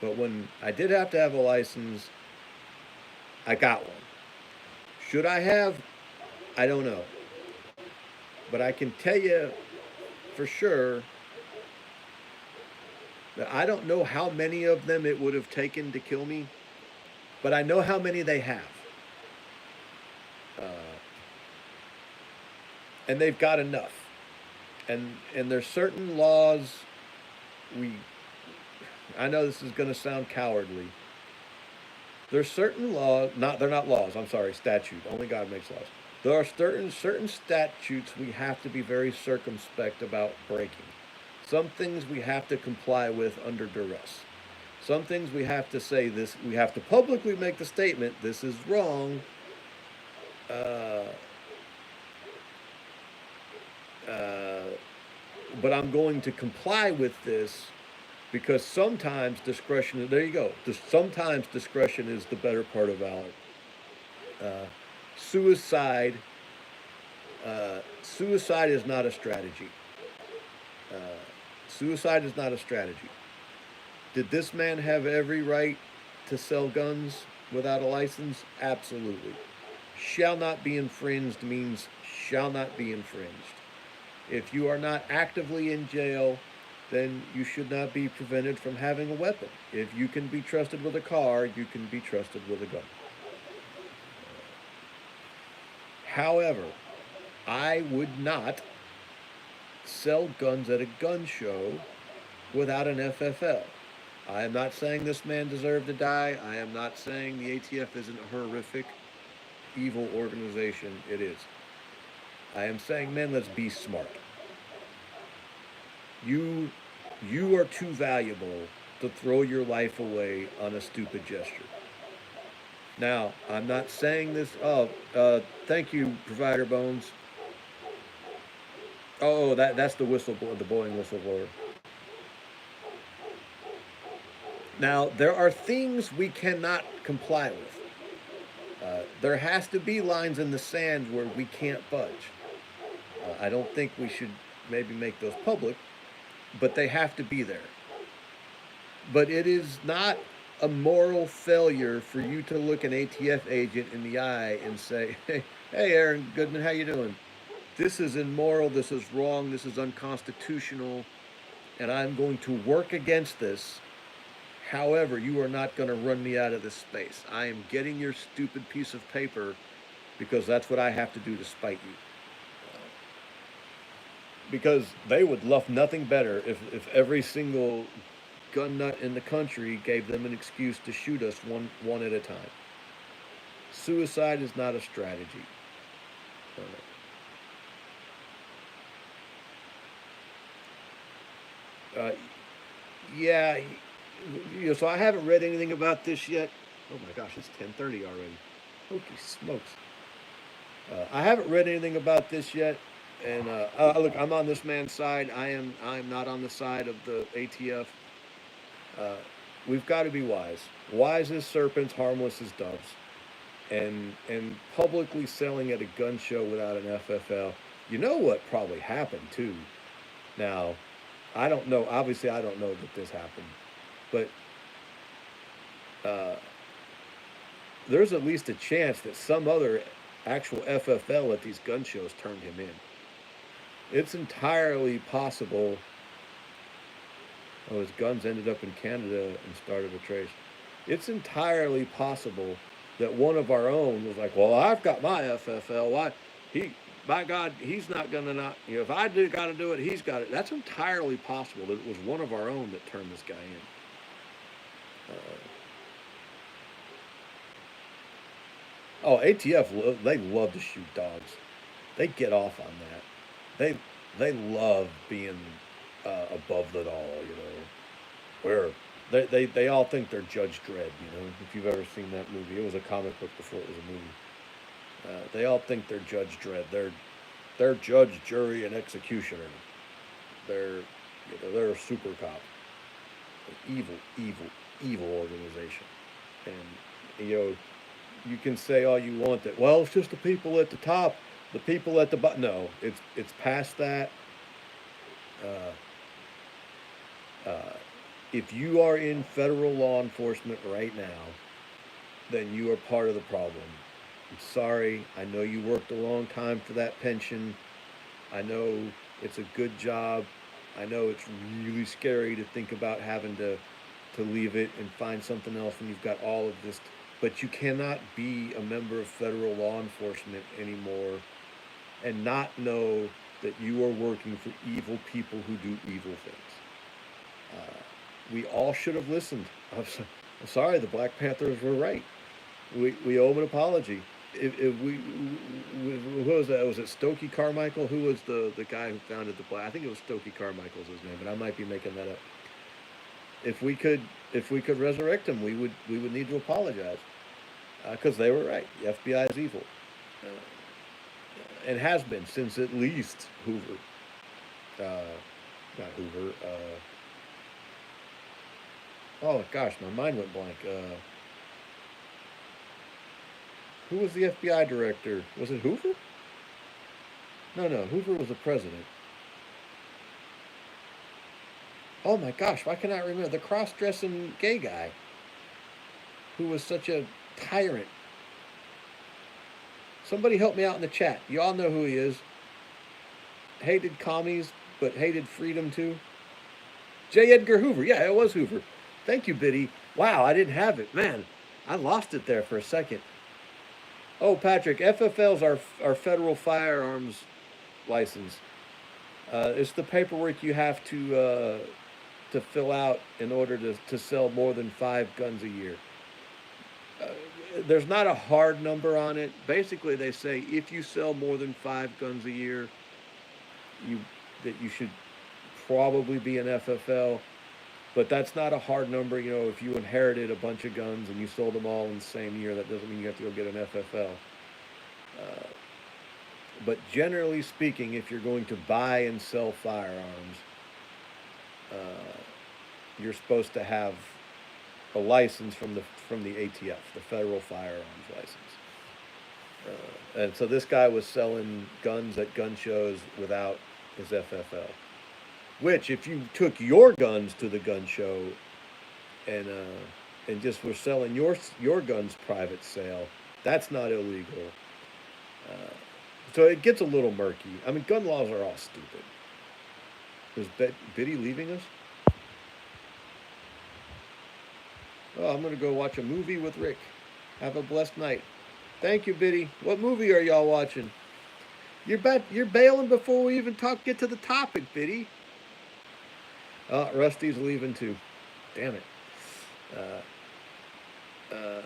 But when I did have to have a license, I got one. Should I have? I don't know. But I can tell you for sure I don't know how many of them it would have taken to kill me, but I know how many they have. Uh, and they've got enough. And there's certain laws we I know this is going to sound cowardly. There's certain laws, not they're not laws. I'm sorry, statute. Only God makes laws. There are certain statutes we have to be very circumspect about breaking. Some things we have to comply with under duress. Some things we have to say this. We have to publicly make the statement. This is wrong. Uh, uh, but I'm going to comply with this because sometimes discretion. There you go. Sometimes discretion is the better part of valor. Uh, suicide. Suicide is not a strategy. Uh, Suicide is not a strategy. Did this man have every right to sell guns without a license? Absolutely. Shall not be infringed means shall not be infringed. If you are not actively in jail, then you should not be prevented from having a weapon. If you can be trusted with a car, you can be trusted with a gun. However, I would not sell guns at a gun show without an FFL. I am not saying this man deserved to die. I am not saying the ATF isn't a horrific, evil organization. It is. I am saying, men, let's be smart. You, you are too valuable to throw your life away on a stupid gesture. Now, I'm not saying this. Oh, thank you, Provider Bones. Oh, that's the whistleblower, the Boeing whistleblower. Now, there are things we cannot comply with. There has to be lines in the sand where we can't budge. I don't think we should maybe make those public, but they have to be there. But it is not a moral failure for you to look an ATF agent in the eye and say, "Hey, hey, Aaron Goodman, how you doing? This is immoral. This is wrong. This is unconstitutional, and I'm going to work against this. However, you are not going to run me out of this space. I am getting your stupid piece of paper because that's what I have to do to spite you." Because they would love nothing better if every single gun nut in the country gave them an excuse to shoot us one at a time. Suicide is not a strategy. Uh, yeah, so I haven't read anything about this yet. Oh my gosh, it's 10:30 already. Holy smokes! I haven't read anything about this yet, and look, I'm on this man's side. I'm not on the side of the ATF. Uh, we've got to be wise. Wise as serpents, harmless as doves. And publicly selling at a gun show without an FFL. You know what probably happened too. Now, I don't know. Obviously, I don't know that this happened, but uh, there's at least a chance that some other actual FFL at these gun shows turned him in. It's entirely possible. Oh, his guns ended up in Canada and started a trace. It's entirely possible that one of our own was like, "Well, I've got my FFL. Why he? By God, he's not gonna not. You know, if I do got to do it, he's got it." That's entirely possible that it was one of our own that turned this guy in. Oh, ATF, they love to shoot dogs. They get off on that. They they love being above the law. Where they all think they're Judge Dredd. If you've ever seen that movie, it was a comic book before it was a movie. They all think they're Judge Dredd. They're judge, jury, and executioner. They're a super cop. An evil, evil, evil organization. And you can say all you want that. Well, it's just the people at the top, the people at the bottom. No, it's past that. Uh, uh, if you are in federal law enforcement right now, then you are part of the problem. I'm sorry. I know you worked a long time for that pension. I know it's a good job. I know it's really scary to think about having to leave it and find something else when you've got all of this. But you cannot be a member of federal law enforcement anymore and not know that you are working for evil people who do evil things. We all should have listened. I'm sorry, the Black Panthers were right. We owe them an apology. If who was that? Was it Stokely Carmichael? Who was the guy who founded the Black? I think it was Stokely Carmichael's his name, but I might be making that up. If we could if we could resurrect him, we would need to apologize because they were right. The FBI is evil, uh, and has been since at least Hoover. Uh, Not Hoover. Oh gosh, my mind went blank. Who was the FBI director? Was it Hoover? No, no. Hoover was the president. Oh my gosh, why can I not remember the cross-dressing gay guy who was such a tyrant? Somebody help me out in the chat. You all know who he is. Hated commies, but hated freedom too. J. Edgar Hoover. Yeah, it was Hoover. Thank you, Biddy. Wow, I didn't have it. Man, I lost it there for a second. Oh, Patrick, FFL's our federal firearms license. It's the paperwork you have to fill out in order to sell more than 5 guns a year. Uh, there's not a hard number on it. Basically, they say if you sell more than 5 guns a year, you that you should probably be an FFL. But that's not a hard number. You know, if you inherited a bunch of guns and you sold them all in the same year, that doesn't mean you have to go get an FFL. Uh, but generally speaking, if you're going to buy and sell firearms, uh, you're supposed to have a license from the ATF, the Federal Firearms License. And so this guy was selling guns at gun shows without his FFL. Which, if you took your guns to the gun show and just were selling your guns private sale, that's not illegal. Uh, so it gets a little murky. I mean, gun laws are all stupid. Is Biddy leaving us? Oh, I'm gonna go watch a movie with Rick. Have a blessed night. Thank you, Biddy. What movie are y'all watching? You're bailing before we even get to the topic, Biddy. Rusty's leaving too. Damn it. Uh,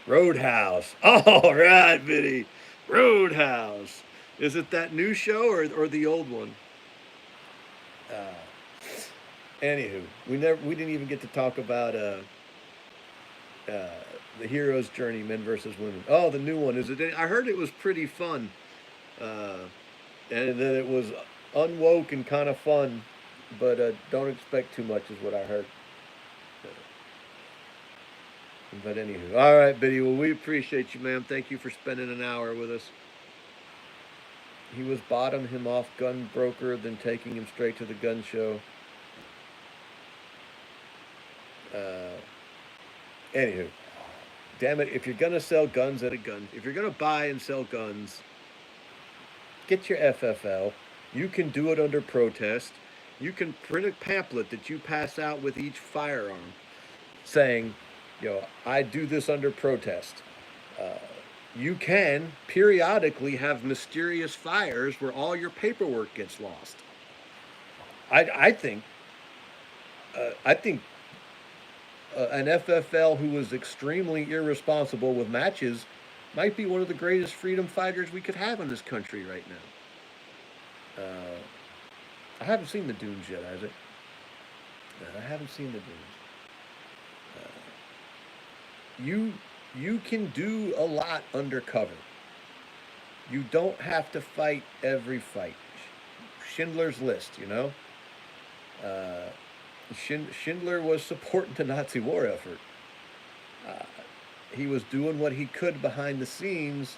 Roadhouse. All right, Biddy. Roadhouse. Is it that new show or the old one? Uh, Anywho, we didn't even get to talk about uh, the hero's journey, men versus women. Oh, the new one. Is it? I heard it was pretty fun, uh, and that it was unwoke and kind of fun, but don't expect too much, is what I heard. But anywho, all right, Biddy. Well, we appreciate you, ma'am. Thank you for spending an hour with us. He was bottom him off gun broker, then taking him straight to the gun show. Uh, Anywho, damn it! If you're gonna sell guns at a gun, if you're gonna buy and sell guns, get your FFL. You can do it under protest. You can print a pamphlet that you pass out with each firearm, saying, I do this under protest. Uh, you can periodically have mysterious fires where all your paperwork gets lost. I think an FFL who was extremely irresponsible with matches might be one of the greatest freedom fighters we could have in this country right now. I haven't seen the Dunes yet, has it? No, I haven't seen the Dunes. You can do a lot undercover. You don't have to fight every fight. Schindler's List, Uh, Schindler was supporting the Nazi war effort. Uh, he was doing what he could behind the scenes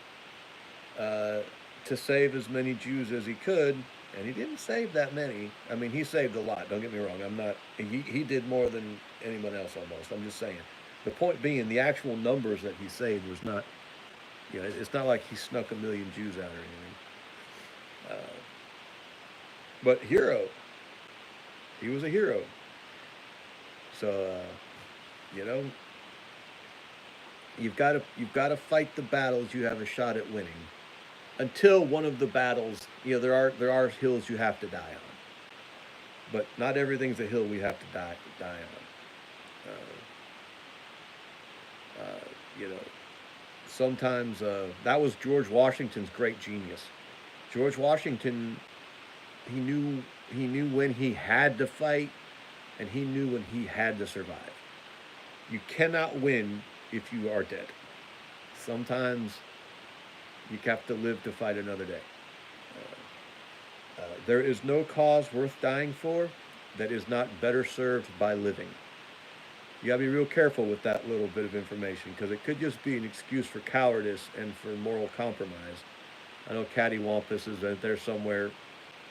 to save as many Jews as he could, and he didn't save that many. I mean, he saved a lot. Don't get me wrong. I'm not. He did more than anyone else almost. I'm just saying. The point being, the actual numbers that he saved was not. It's not like he snuck a million Jews out or anything. But Hero, He was a hero. So, you know, you've got to fight the battles you have a shot at winning. Until one of the battles, there are hills you have to die on, but not everything's a hill we have to die on. You know, sometimes that was George Washington's great genius. George Washington, he knew when he had to fight, and he knew when he had to survive. You cannot win if you are dead. Sometimes you have to live to fight another day. There is no cause worth dying for that is not better served by living. You gotta be real careful with that little bit of information because it could just be an excuse for cowardice and for moral compromise. I know Cattywampus is out there somewhere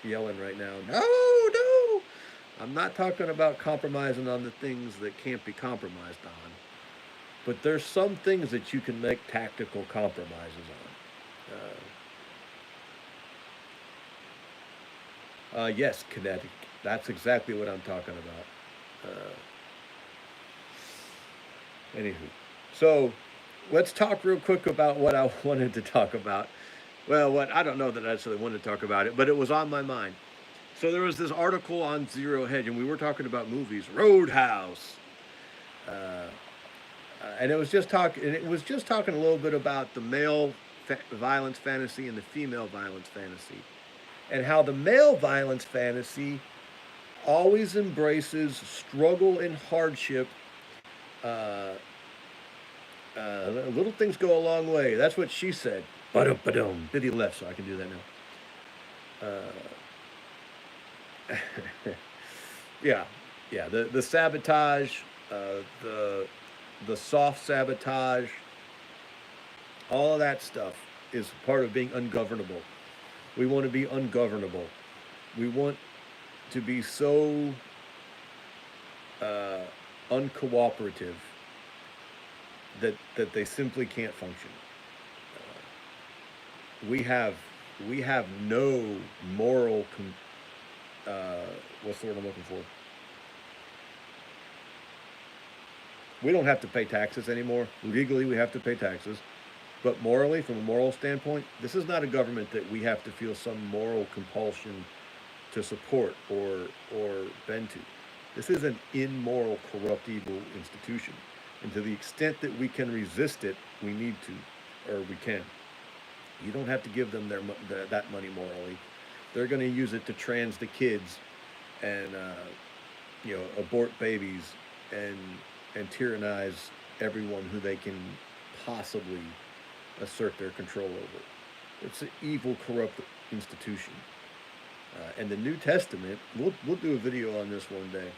yelling right now, no, no! I'm not talking about compromising on the things that can't be compromised on, but there's some things that you can make tactical compromises on. Yes, kinetic. That's exactly what I'm talking about. Anywho, so let's talk real quick about what I wanted to talk about. Well, what I don't know that I necessarily wanted to talk about it, but it was on my mind. So there was this article on Zero Hedge, and we were talking about movies, Roadhouse, and it was just talking a little bit about the male violence fantasy and the female violence fantasy, and how the male violence fantasy always embraces struggle and hardship. Uh, Little things go a long way. That's what she said. Ba-dum. Diddy left, so I can do that now. Yeah, yeah. The sabotage, the soft sabotage, all of that stuff is part of being ungovernable. We want to be ungovernable. We want to be so uh, uncooperative that they simply can't function. We have no moral. What's the word I'm looking for? We don't have to pay taxes anymore. Legally, we have to pay taxes. But morally, from a moral standpoint, this is not a government that we have to feel some moral compulsion to support or bend to. This is an immoral, corrupt, evil institution. And to the extent that we can resist it, we need to, or we can. You don't have to give them that money morally. They're going to use it to trans the kids and abort babies and tyrannize everyone who they can possibly assert their control over. It's an evil, corrupt institution. And the New Testament, we'll do a video on this one day.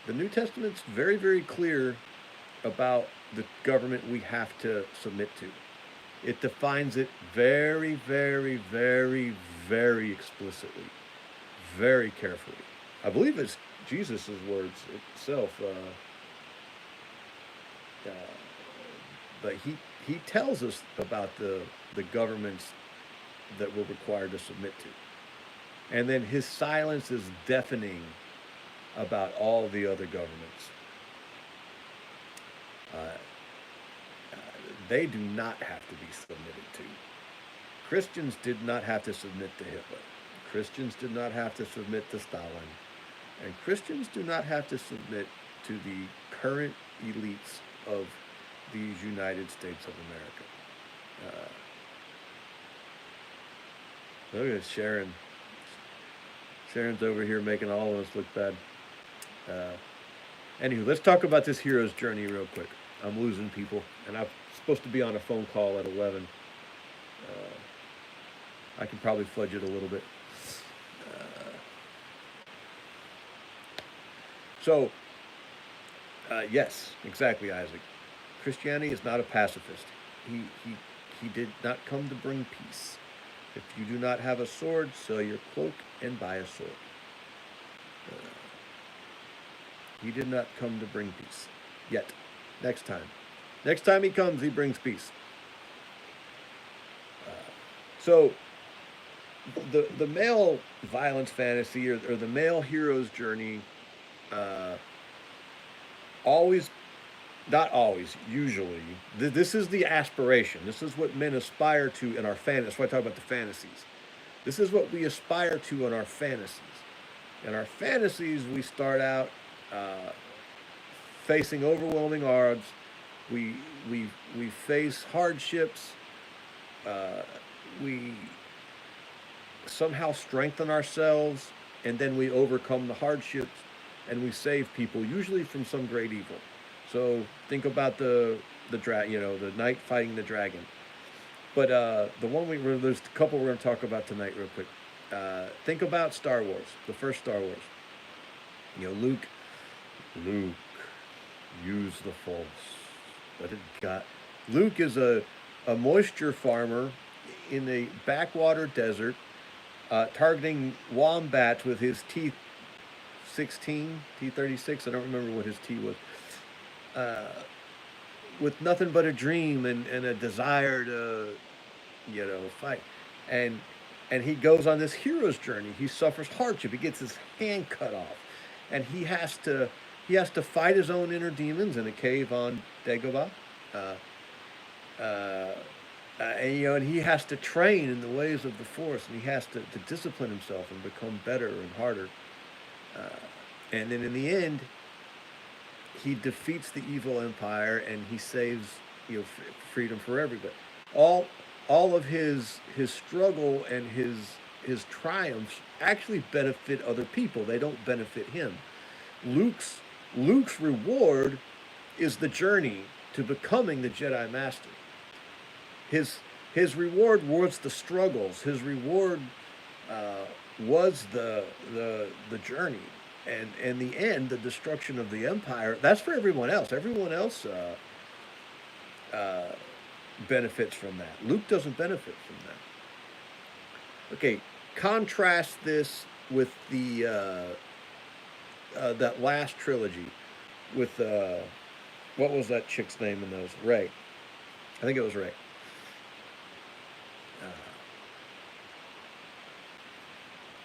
The New Testament's very, very clear about the government we have to submit to. It defines it very, very, very, very explicitly, very carefully. I believe it's Jesus' words itself. But he tells us about the governments that we're required to submit to. And then his silence is deafening about all the other governments. Uh, they do not have to be submitted to. Christians did not have to submit to Hitler. Christians did not have to submit to Stalin. And Christians do not have to submit to the current elites of these United States of America. Look at Sharon. Sharon's over here making all of us look bad. Anywho, let's talk about this hero's journey real quick. I'm losing people, and I'm supposed to be on a phone call at 11. I can probably fudge it a little bit. Yes, exactly, Isaac. Christianity is not a pacifist. He did not come to bring peace. If you do not have a sword, sell your cloak and buy a sword. He did not come to bring peace. Yet. Next time. Next time he comes, he brings peace. So, the male violence fantasy or the male hero's journey uh, always, not always, usually, this is the aspiration. This is what men aspire to in our fantasy. That's why I talk about the fantasies. This is what we aspire to in our fantasies. In our fantasies, we start out uh, facing overwhelming odds. We we face hardships. Uh, we somehow strengthen ourselves, and then we overcome the hardships, and we save people, usually from some great evil. So think about the knight fighting the dragon. But the one there's a couple we're going to talk about tonight, real quick. Think about Star Wars, the first Star Wars. Luke, use the Force. But it got Luke is a moisture farmer in a backwater desert, targeting wombats with his T-16, T-36. I don't remember what his T was. Uh, with nothing but a dream and a desire to, fight. And and he goes on this hero's journey. He suffers hardship. He gets his hand cut off, and he has to fight his own inner demons in a cave on Dagobah. Uh, uh, and he has to train in the ways of the Force, and he has to discipline himself and become better and harder. Uh, and then in the end, he defeats the evil empire and he saves freedom for everybody. All all of his struggle and his triumphs actually benefit other people. They don't benefit him. Luke's Luke's reward is the journey to becoming the Jedi Master. His his reward was the struggles. His reward uh, was the journey, and the end, the destruction of the empire. That's for everyone else. Everyone else uh, benefits from that. Luke doesn't benefit from that. Okay, contrast this with the that last trilogy with what was that chick's name in those? Ray. I think it was Ray. Uh,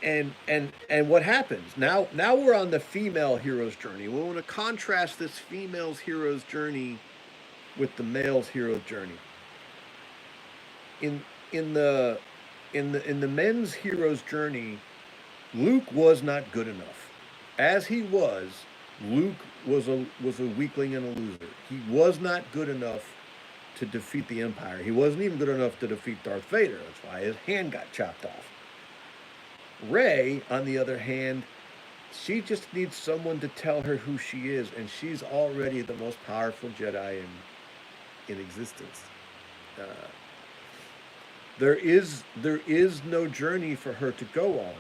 and what happens now? Now we're on the female hero's journey. We want to contrast this female's hero's journey with the male's hero's journey. In in the in the men's hero's journey, Luke was not good enough. As he was, Luke was a weakling and a loser. He was not good enough to defeat the Empire. He wasn't even good enough to defeat Darth Vader. That's why his hand got chopped off. Rey, on the other hand, she just needs someone to tell her who she is, and she's already the most powerful Jedi in existence. Uh, there is no journey for her to go on.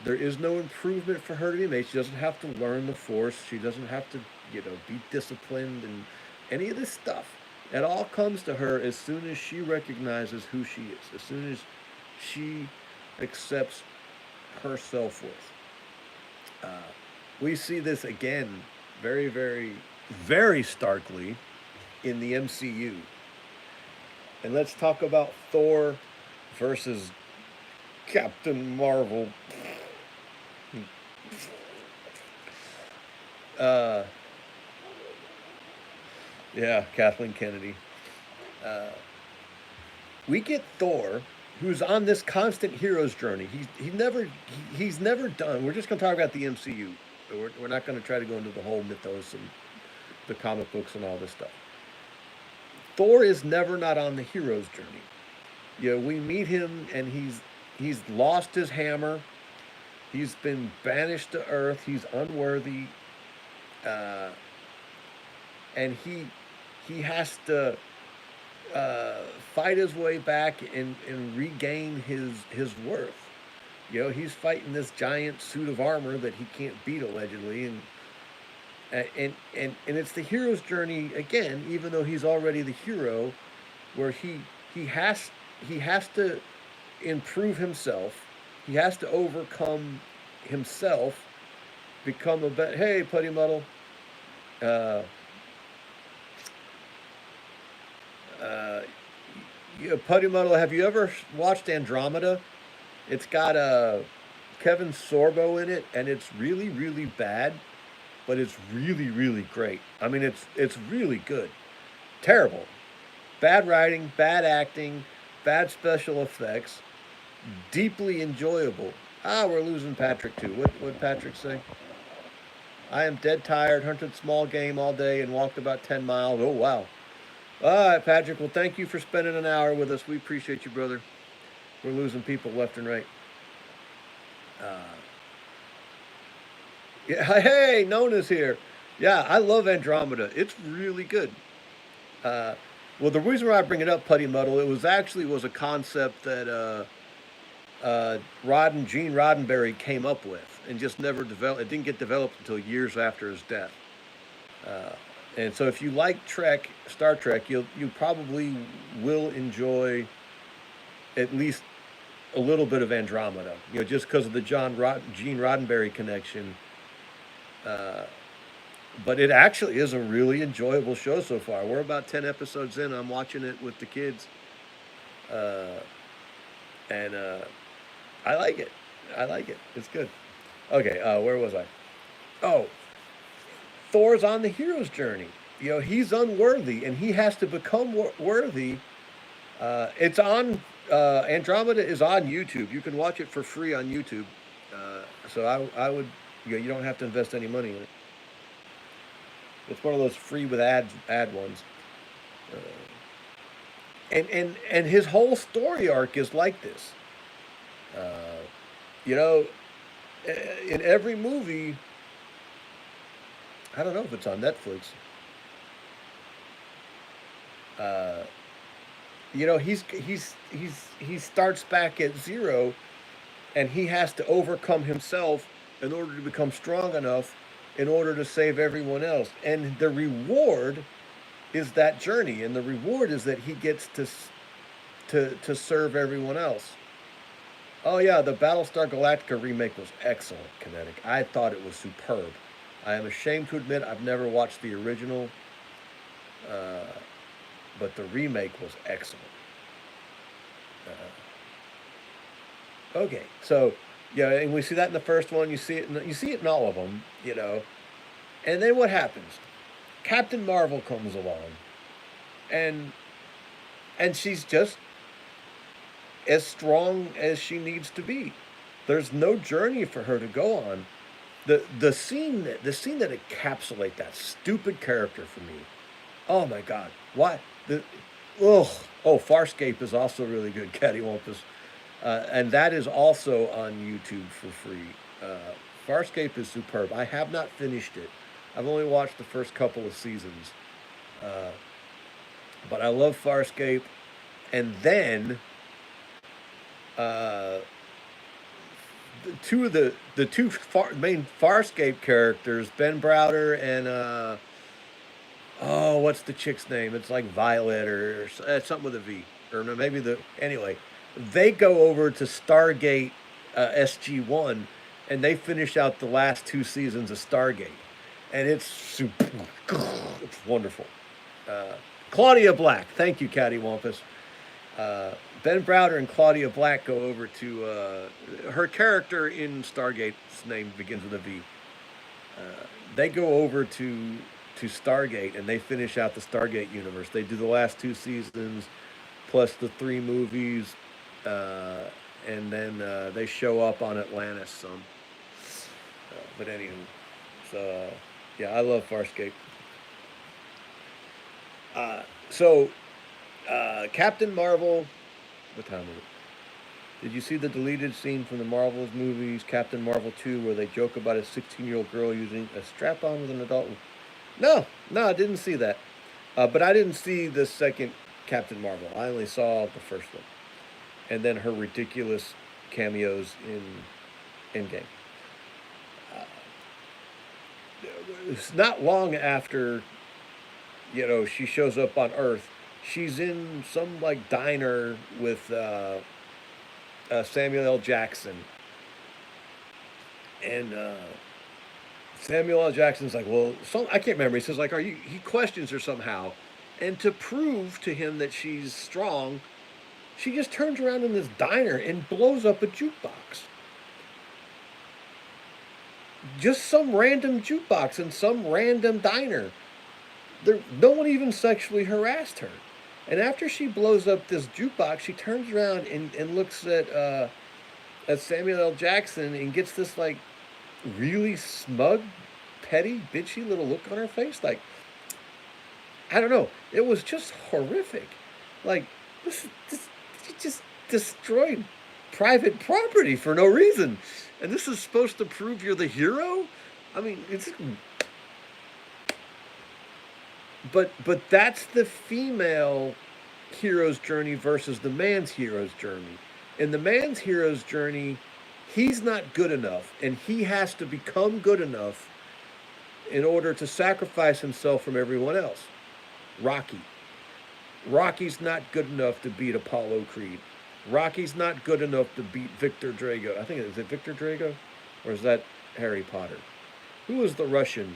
There is no improvement for her to be made. She doesn't have to learn the Force. She doesn't have to, be disciplined and any of this stuff. It all comes to her as soon as she recognizes who she is. As soon as she accepts her self worth. Uh, we see this again, very, very, very starkly in the MCU. And let's talk about Thor versus Captain Marvel. Uh, yeah, Kathleen Kennedy. Uh, we get Thor, who's on this constant hero's journey. He's never done. We're just going to talk about the MCU. We're not going to try to go into the whole mythos and the comic books and all this stuff. Thor is never not on the hero's journey. We meet him and he's lost his hammer. He's been banished to Earth. He's unworthy, uh, and he has to uh, fight his way back and regain his worth. He's fighting this giant suit of armor that he can't beat allegedly, and it's the hero's journey again. Even though he's already the hero, where he has he has to improve himself. He has to overcome himself, become a better. Hey, Putty Muddle. Uh, uh, Putty Muddle, have you ever watched Andromeda? It's got Kevin Sorbo in it, and it's really, really bad, but it's really, really great. I mean, it's really good. Terrible, bad writing, bad acting, bad special effects, deeply enjoyable. Ah, we're losing Patrick too. What Patrick say? I am dead tired. Hunted small game all day and walked about 10 miles. Oh wow. All right, Patrick. Well, thank you for spending an hour with us. We appreciate you, brother. We're losing people left and right. Uh, yeah, hey, Nona's here. Yeah, I love Andromeda. It's really good. Uh, well, the reason why I bring it up, Putty Muddle, it was actually was a concept that Gene Roddenberry came up with and just never developed. It didn't get developed until years after his death. Uh, and so, if you like Star Trek, you probably will enjoy at least a little bit of Andromeda. You know, just because of the Gene Roddenberry connection. Uh, but it actually is a really enjoyable show so far. We're about 10 episodes in. I'm watching it with the kids, uh, and I like it. I like it. It's good. Okay, where was I? Oh, Thor's on the hero's journey. You know, he's unworthy, and he has to become worthy. It's on Andromeda is on YouTube. You can watch it for free on YouTube. So I would you don't have to invest any money in it. It's one of those free with ad ones. Uh, and his whole story arc is like this. Uh, you know, in every movie, I don't know if it's on Netflix. Uh, you know, he starts back at zero, and he has to overcome himself in order to become strong enough in order to save everyone else. And the reward is that journey, and the reward is that he gets to serve everyone else. Oh yeah, the Battlestar Galactica remake was excellent, Kinetic. I thought it was superb. I am ashamed to admit I've never watched the original, uh, but the remake was excellent. Okay, so yeah, and we see that in the first one. You see it in all of them. You know, and then what happens? Captain Marvel comes along, and she's just as strong as she needs to be. There's no journey for her to go on. The scene that encapsulate that stupid character for me. Oh my God! Why the ugh? Oh, Farscape is also really good. Cattywampus, and that is also on YouTube for free. Farscape is superb. I have not finished it. I've only watched the first couple of seasons, uh, but I love Farscape. And then uh, the two main Farscape characters, Ben Browder and oh, what's the chick's name? It's like Violet or something with a V, or no, maybe the anyway. They go over to Stargate SG-1, and they finish out the last two seasons of Stargate, and it's super. It's wonderful. Uh, Claudia Black, thank you, Cattywampus. Ben Browder and Claudia Black go over to her character in Stargate's name begins with a V. They go over to Stargate and they finish out the Stargate universe. They do the last two seasons plus the three movies, uh, and then they show up on Atlantis some. But anywho, so yeah, I love Farscape. So Captain Marvel. What time is it? Did you see the deleted scene from the Marvels movies, Captain Marvel 2, where they joke about a 16-year-old girl using a strap on with an adult? No, no, I didn't see that. But I didn't see the second Captain Marvel. I only saw the first one. And then her ridiculous cameos in Endgame. Uh, it's not long after, she shows up on Earth. She's in some like diner with Samuel L. Jackson, and Samuel L. Jackson's like, well, I can't remember. He says like, are you? He questions her somehow, and to prove to him that she's strong, she just turns around in this diner and blows up a jukebox. just some random jukebox in some random diner. No one even sexually harassed her. And after she blows up this jukebox, she turns around and looks at Samuel L. Jackson and gets this like really smug, petty, bitchy little look on her face. Like, I don't know. It was just horrific. Like, this you just destroyed private property for no reason. And this is supposed to prove you're the hero? I mean, it's but that's the female hero's journey versus the man's hero's journey. In the man's hero's journey, he's not good enough and he has to become good enough in order to sacrifice himself from everyone else. Rocky. Rocky's not good enough to beat Apollo Creed. Rocky's not good enough to beat Victor Drago. I think is it Victor Drago, or is that Harry Potter? Who was the Russian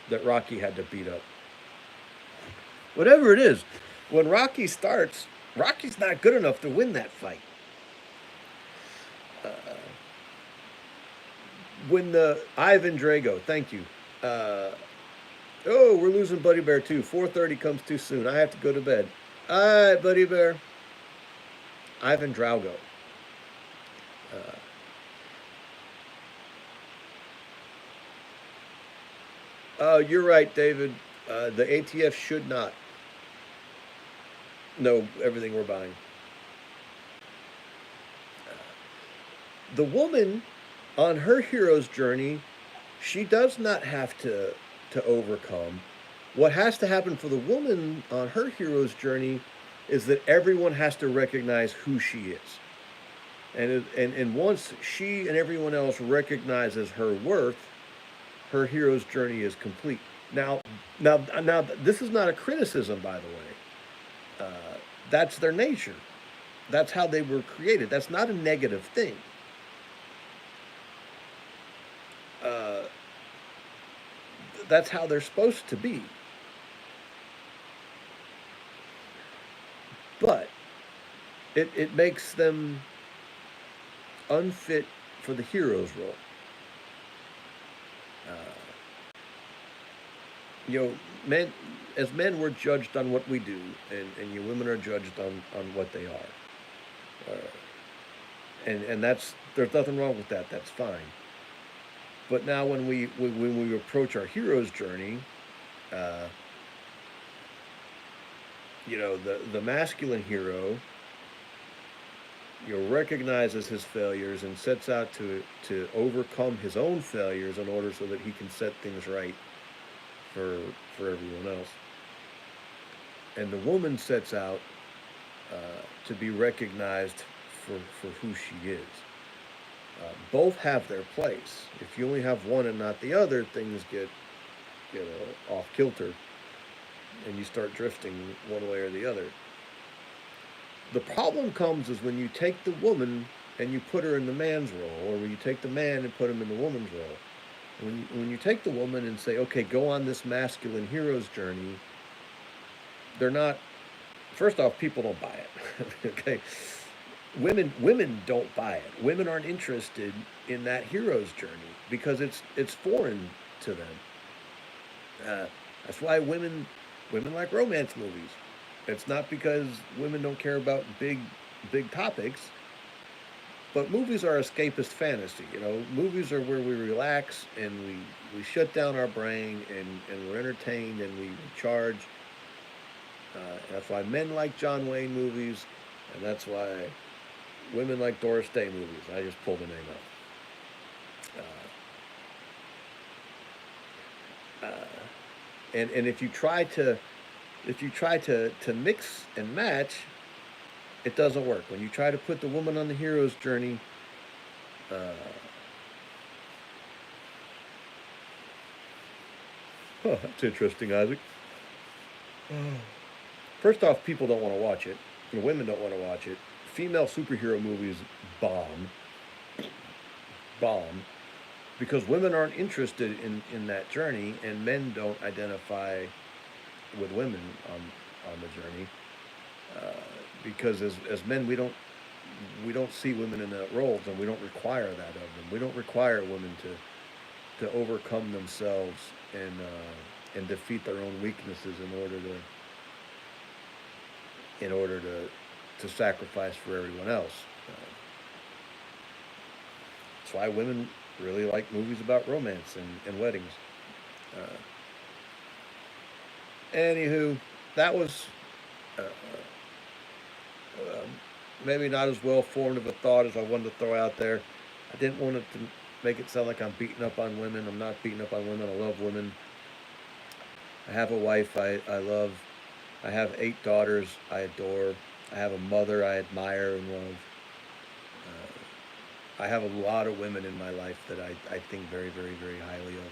that Rocky had to beat up? Whatever it is, when Rocky starts, Rocky's not good enough to win that fight. When the Ivan Drago, thank you. Uh, oh, we're losing Buddy Bear too. 4:30 comes too soon. I have to go to bed. All right, Buddy Bear. Ivan Drago. Uh, you're right, David. The ATF should not know everything we're buying. The woman on her hero's journey, she does not have to overcome. What has to happen for the woman on her hero's journey is that everyone has to recognize who she is. And once she and everyone else recognizes her worth, her hero's journey is complete. Now, this is not a criticism, by the way. That's their nature. That's how they were created. That's not a negative thing. Uh, that's how they're supposed to be. But it makes them unfit for the hero's role. Uh, you know, men as men we're judged on what we do, and you women are judged on what they are. Uh, and that's there's nothing wrong with that. That's fine. But now when we approach our hero's journey, uh, the masculine hero, recognizes his failures and sets out to overcome his own failures in order so that he can set things right for for everyone else. And the woman sets out to be recognized for who she is. Both have their place. If you only have one and not the other, things get off kilter, and you start drifting one way or the other. The problem comes is when you take the woman and you put her in the man's role, or when you take the man and put him in the woman's role. When you take the woman and say, okay, go on this masculine hero's journey, they're not. First off, people don't buy it. Okay, women don't buy it. Women aren't interested in that hero's journey because it's foreign to them. That's why women like romance movies. It's not because women don't care about big topics, but movies are escapist fantasy. Movies are where we relax and we shut down our brain and we're entertained and we recharge. That's why men like John Wayne movies, and that's why women like Doris Day movies. I just pulled the name up. And if you try to mix and match, it doesn't work. When you try to put the woman on the hero's journey, uh, that's interesting, Isaac. First off, people don't want to watch it. Women don't want to watch it. Female superhero movies bomb, bomb, because women aren't interested in that journey, and men don't identify with women on the journey. Uh, because as men, we don't see women in that roles, and we don't require that of them. We don't require women to overcome themselves and defeat their own weaknesses in order to sacrifice for everyone else. That's why women really like movies about romance and weddings. Anywho, that was uh, maybe not as well formed of a thought as I wanted to throw out there. I didn't want it to make it sound like I'm beating up on women. I'm not beating up on women. I love women. I have a wife I love. I have 8 daughters I adore. I have a mother I admire and love. I have a lot of women in my life that I think very, very, very highly of.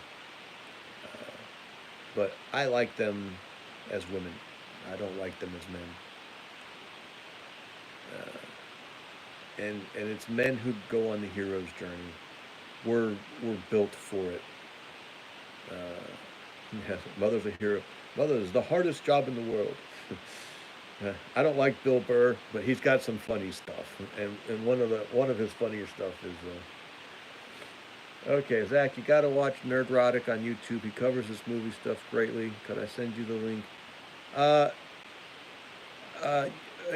But I like them as women. I don't like them as men. And it's men who go on the hero's journey. We're built for it. Yes, mother's a hero. Mother is the hardest job in the world. I don't like Bill Burr, but he's got some funny stuff, and one of his funnier stuff is. Okay, Zach, you got to watch Nerdrotic on YouTube. He covers this movie stuff greatly. Could I send you the link? Uh, uh,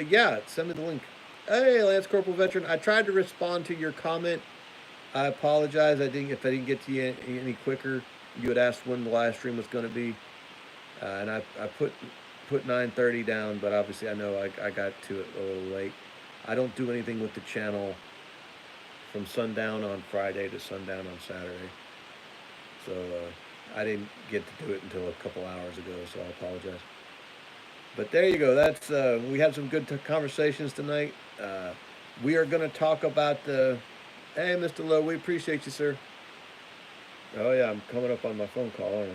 yeah, send me the link. Hey, Lance Corporal Veteran, I tried to respond to your comment. I apologize. If I didn't get to you any quicker. You had asked when the live stream was going to be, and I put 9:30 down, but obviously I know I got to it a little late. I don't do anything with the channel from sundown on Friday to sundown on Saturday, so I didn't get to do it until a couple hours ago, so I apologize. But there you go. That's we had some good conversations tonight. We are going to talk about the. Hey, Mr. Lowe, we appreciate you, sir. Oh yeah, I'm coming up on my phone call, aren't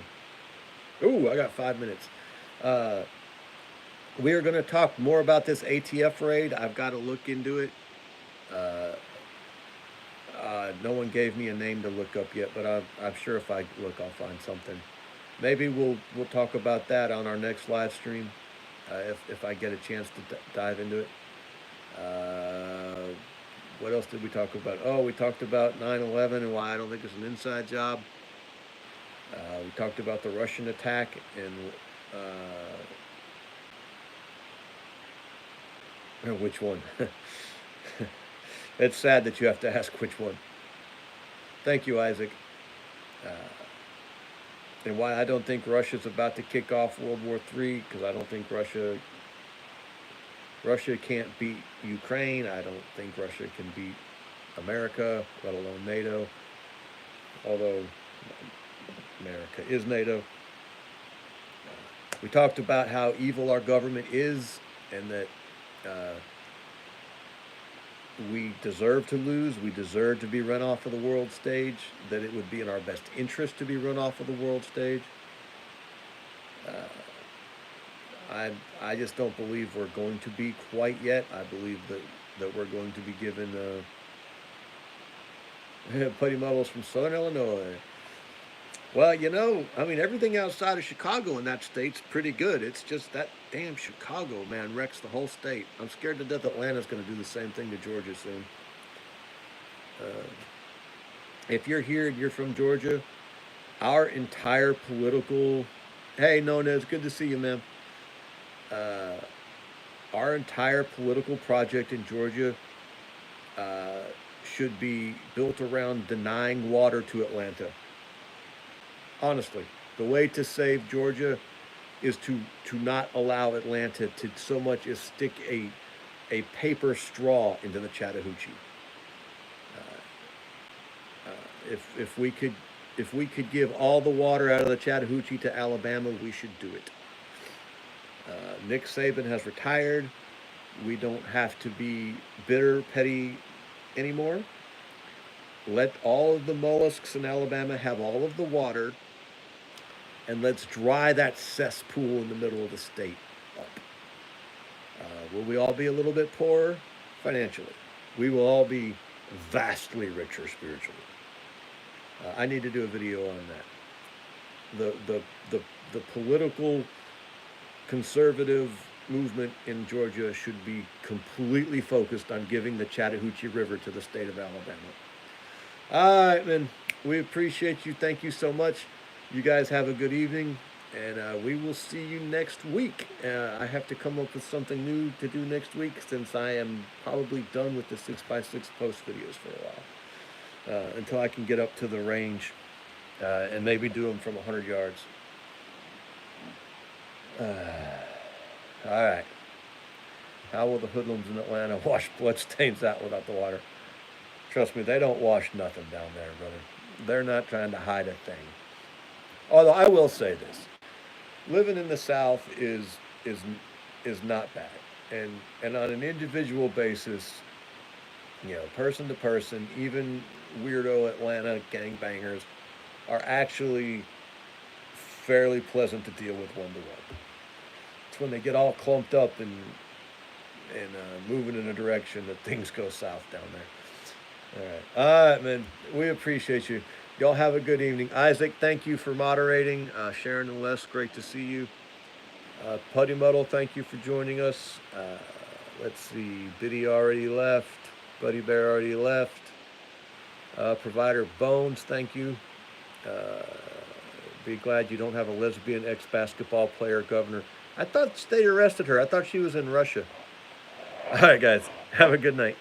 I? Ooh, I got 5 minutes. We are going to talk more about this ATF raid. I've got to look into it. No one gave me a name to look up yet, but I'm sure if I look, I'll find something. Maybe we'll talk about that on our next live stream, if I get a chance to dive into it. What else did we talk about? Oh, we talked about 9/11 and why I don't think it's an inside job. We talked about the Russian attack and which one? It's sad that you have to ask which one. Thank you, Isaac. And why I don't think Russia's about to kick off World War III, because I don't think Russia can't beat Ukraine. I don't think Russia can beat America, let alone NATO. Although America is NATO. We talked about how evil our government is, and that we deserve to lose. We deserve to be run off of the world stage. That it would be in our best interest to be run off of the world stage. I just don't believe we're going to be quite yet. I believe that we're going to be given putty models from Southern Illinois. Well, I mean, everything outside of Chicago in that state's pretty good. It's just that damn Chicago, man, wrecks the whole state. I'm scared to death Atlanta's going to do the same thing to Georgia soon. If you're here and you're from Georgia, our entire political... Hey, Nona, it's good to see you, man. Our entire political project in Georgia should be built around denying water to Atlanta. Honestly, the way to save Georgia is to not allow Atlanta to so much as stick a paper straw into the Chattahoochee. If we could give all the water out of the Chattahoochee to Alabama, we should do it. Nick Saban has retired. We don't have to be bitter, petty anymore. Let all of the mollusks in Alabama have all of the water, and let's dry that cesspool in the middle of the state up. Will we all be a little bit poorer financially? We will all be vastly richer spiritually. I need to do a video on that. The political conservative movement in Georgia should be completely focused on giving the Chattahoochee River to the state of Alabama. All right, man. we appreciate you. Thank you so much. You guys have a good evening, and we will see you next week. I have to come up with something new to do next week since I am probably done with the 6x6 post videos for a while. Until I can get up to the range and maybe do them from 100 yards. All right. How will the hoodlums in Atlanta wash bloodstains out without the water? Trust me, they don't wash nothing down there, brother. They're not trying to hide a thing. Although I will say this, living in the South is not bad, and on an individual basis, person to person, even weirdo Atlanta gangbangers are actually fairly pleasant to deal with one to one. It's when they get all clumped up and moving in a direction that things go south down there. All right, man. We appreciate you. Y'all have a good evening. Isaac, thank you for moderating. Sharon and Les, great to see you. Putty Muddle, thank you for joining us. Let's see. Biddy already left. Buddy Bear already left. Provider Bones, thank you. Be glad you don't have a lesbian ex-basketball player governor. I thought they arrested her. I thought she was in Russia. All right, guys. Have a good night.